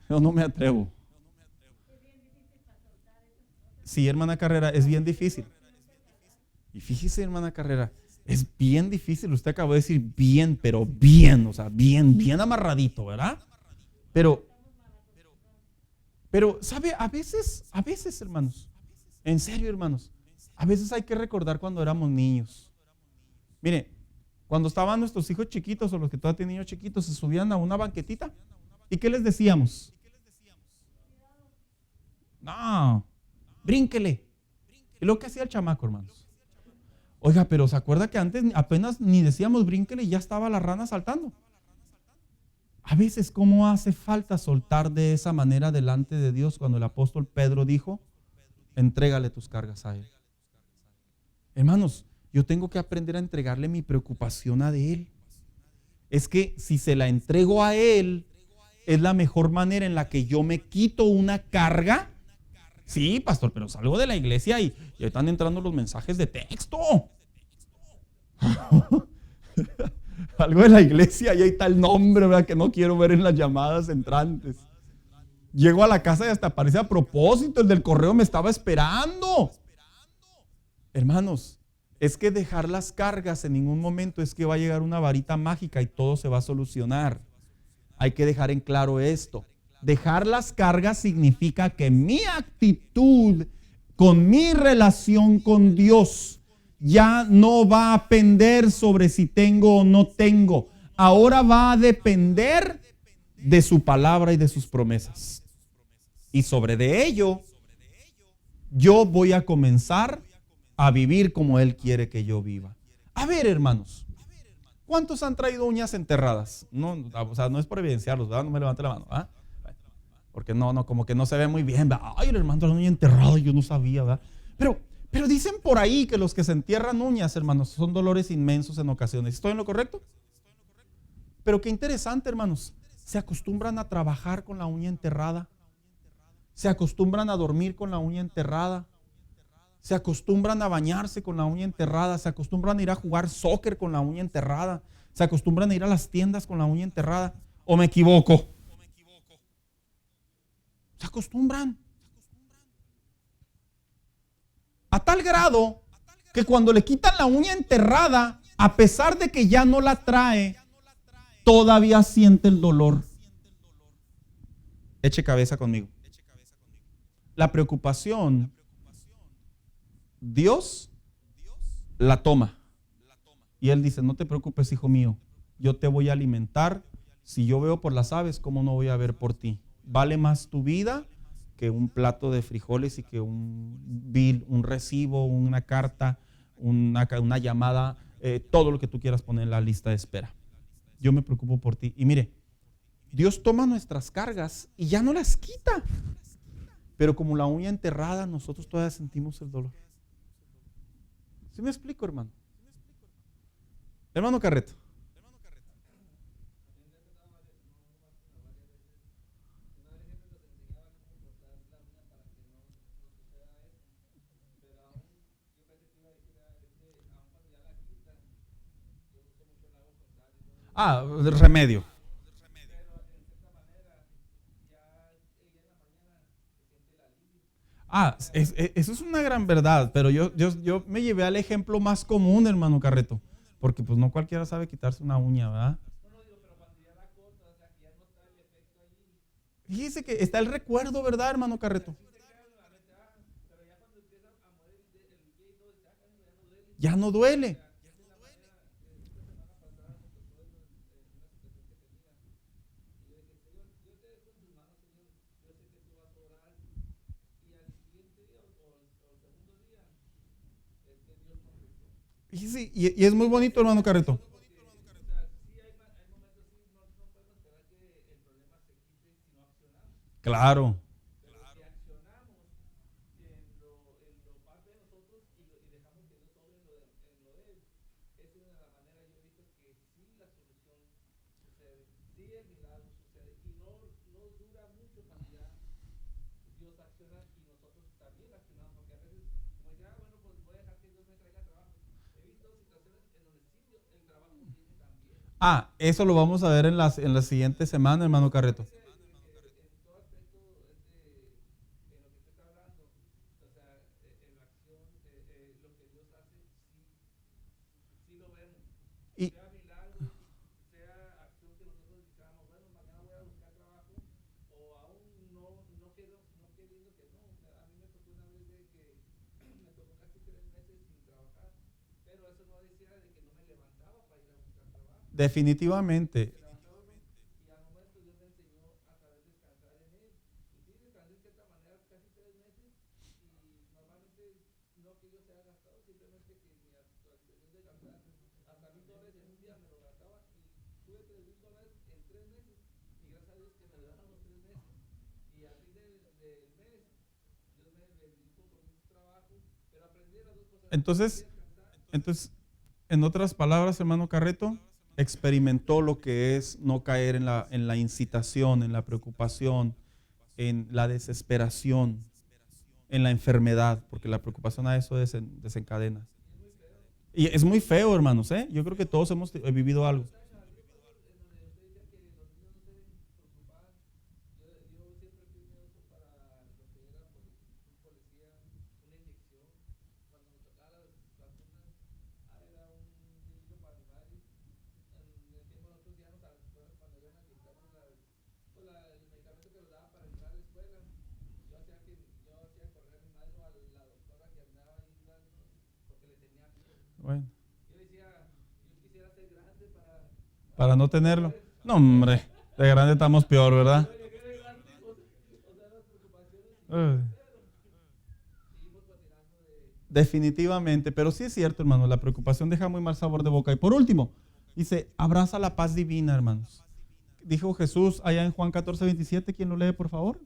Speaker 2: Yo no me atrevo. Sí, hermana Carrera, es bien difícil. Y fíjese, hermana Carrera, es bien difícil. Usted acabó de decir bien, pero bien, o sea, bien amarradito, ¿verdad? Pero, ¿sabe? A veces, hermanos, en serio, hermanos, a veces hay que recordar cuando éramos niños. Mire, cuando estaban nuestros hijos chiquitos o los que todavía tienen niños chiquitos, se subían a una banquetita. ¿Y qué les decíamos? No, brínquele. Y lo que hacía el chamaco, hermanos. Oiga, pero ¿se acuerda que antes apenas ni decíamos brínquele y ya estaba la rana saltando? A veces, ¿cómo hace falta soltar de esa manera delante de Dios cuando el apóstol Pedro dijo: entrégale tus cargas a Él? Hermanos, yo tengo que aprender a entregarle mi preocupación a Él. Es que si se la entrego a Él, es la mejor manera en la que yo me quito una carga. Sí, pastor, pero salgo de la iglesia y están entrando los mensajes de texto. Salgo de la iglesia y ahí está el nombre, ¿verdad?, que no quiero ver en las llamadas entrantes. Llego a la casa y hasta aparece a propósito: el del correo me estaba esperando. Hermanos, es que dejar las cargas en ningún momento es que va a llegar una varita mágica y todo se va a solucionar. Hay que dejar en claro esto. Dejar las cargas significa que mi actitud con mi relación con Dios ya no va a pender sobre si tengo o no tengo. Ahora va a depender de su palabra y de sus promesas. Y sobre de ello, yo voy a comenzar a vivir como Él quiere que yo viva. A ver, hermanos, ¿cuántos han traído uñas enterradas? No, o sea, no es por evidenciarlos, ¿verdad? No me levante la mano, ¿verdad? Porque no, como que no se ve muy bien, ¿verdad? Ay, el hermano trae una uña enterrada, yo no sabía, ¿verdad? Pero dicen por ahí que los que se entierran uñas, hermanos, son dolores inmensos en ocasiones. ¿Estoy en lo correcto? Pero qué interesante, hermanos. Se acostumbran a trabajar con la uña enterrada. Se acostumbran a dormir con la uña enterrada. Se acostumbran a bañarse con la uña enterrada. Se acostumbran a ir a jugar soccer con la uña enterrada. Se acostumbran a ir a las tiendas con la uña enterrada. ¿O me equivoco? Se acostumbran. A tal grado que cuando le quitan la uña enterrada, a pesar de que ya no la trae, todavía siente el dolor. Eche cabeza conmigo. La preocupación, Dios la toma. Y Él dice: no te preocupes, hijo mío, yo te voy a alimentar. Si yo veo por las aves, ¿cómo no voy a ver por ti? Vale más tu vida que un plato de frijoles y que un bill, un recibo, una carta, una llamada, todo lo que tú quieras poner en la lista de espera. Yo me preocupo por ti. Y mire, Dios toma nuestras cargas y ya no las quita. Pero como la uña enterrada, nosotros todavía sentimos el dolor. ¿Sí me explico, hermano? Hermano Carreto. El remedio. Eso es una gran verdad, pero yo me llevé al ejemplo más común, hermano Carreto, porque pues no cualquiera sabe quitarse una uña, ¿verdad? Fíjese que está el recuerdo, ¿verdad, hermano Carreto? Ya no duele. Fíjese, y es muy bonito, hermano Carreto. Claro. Eso lo vamos a ver en la siguiente semana, hermano Carreto. Y, definitivamente. Entonces, en otras palabras, hermano Carreto, experimentó lo que es no caer en la incitación, en la preocupación, en la desesperación, en la enfermedad, porque la preocupación a eso desencadena. Y es muy feo, hermanos, ¿eh? Yo creo que todos hemos vivido algo. Bueno, para no tenerlo. No, hombre, de grande estamos peor, ¿verdad? Ay. Definitivamente, pero sí es cierto, hermano, la preocupación deja muy mal sabor de boca. Y por último, dice, abraza la paz divina, hermanos. Dijo Jesús allá en Juan 14:27, ¿quién lo lee, por favor?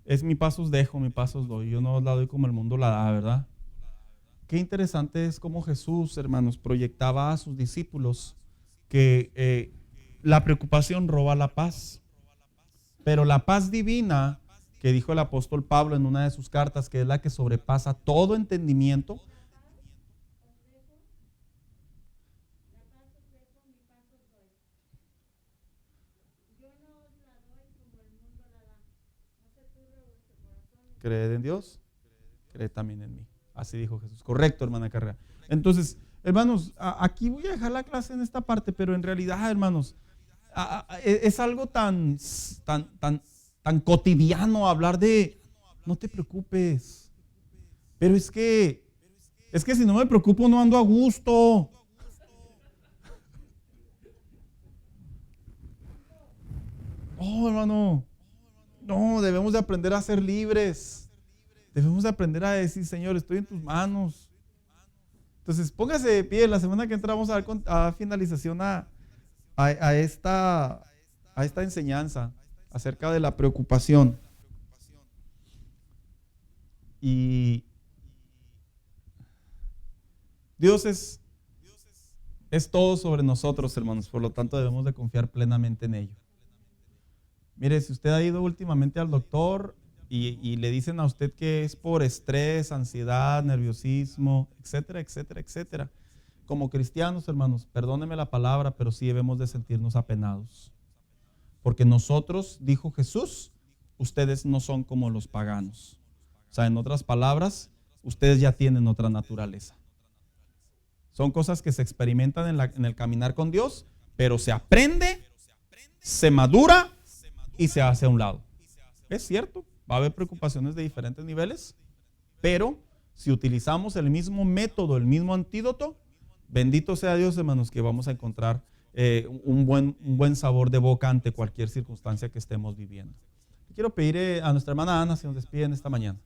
Speaker 2: Es mi paz os dejo, mi paz os doy. Yo no os la doy como el mundo la da, ¿verdad? Qué interesante es cómo Jesús, hermanos, proyectaba a sus discípulos que la preocupación roba la paz, pero la paz divina que dijo el apóstol Pablo en una de sus cartas, que es la que sobrepasa todo entendimiento. ¿Creed en Dios? Cree también en mí. Así dijo Jesús. Correcto, hermana Carrera. Entonces, hermanos, aquí voy a dejar la clase en esta parte, pero en realidad, hermanos, es algo tan cotidiano hablar de no te preocupes. Pero es que si no me preocupo no ando a gusto. No, hermano. No, debemos de aprender a ser libres. Debemos de aprender a decir, Señor, estoy en tus manos. Entonces, póngase de pie. La semana que entra vamos a dar finalización a esta enseñanza acerca de la preocupación. Y Dios es todo sobre nosotros, hermanos. Por lo tanto, debemos de confiar plenamente en ello. Mire, si usted ha ido últimamente al doctor y le dicen a usted que es por estrés, ansiedad, nerviosismo, etcétera, etcétera, etcétera. Como cristianos, hermanos, perdónenme la palabra, pero sí debemos de sentirnos apenados. Porque nosotros, dijo Jesús, ustedes no son como los paganos. O sea, en otras palabras, ustedes ya tienen otra naturaleza. Son cosas que se experimentan en el caminar con Dios, pero se aprende, se madura y se hace a un lado. Es cierto, va a haber preocupaciones de diferentes niveles, pero si utilizamos el mismo método, el mismo antídoto, bendito sea Dios, hermanos, que vamos a encontrar un buen sabor de boca ante cualquier circunstancia que estemos viviendo. Quiero pedir a nuestra hermana Ana si nos despiden esta mañana.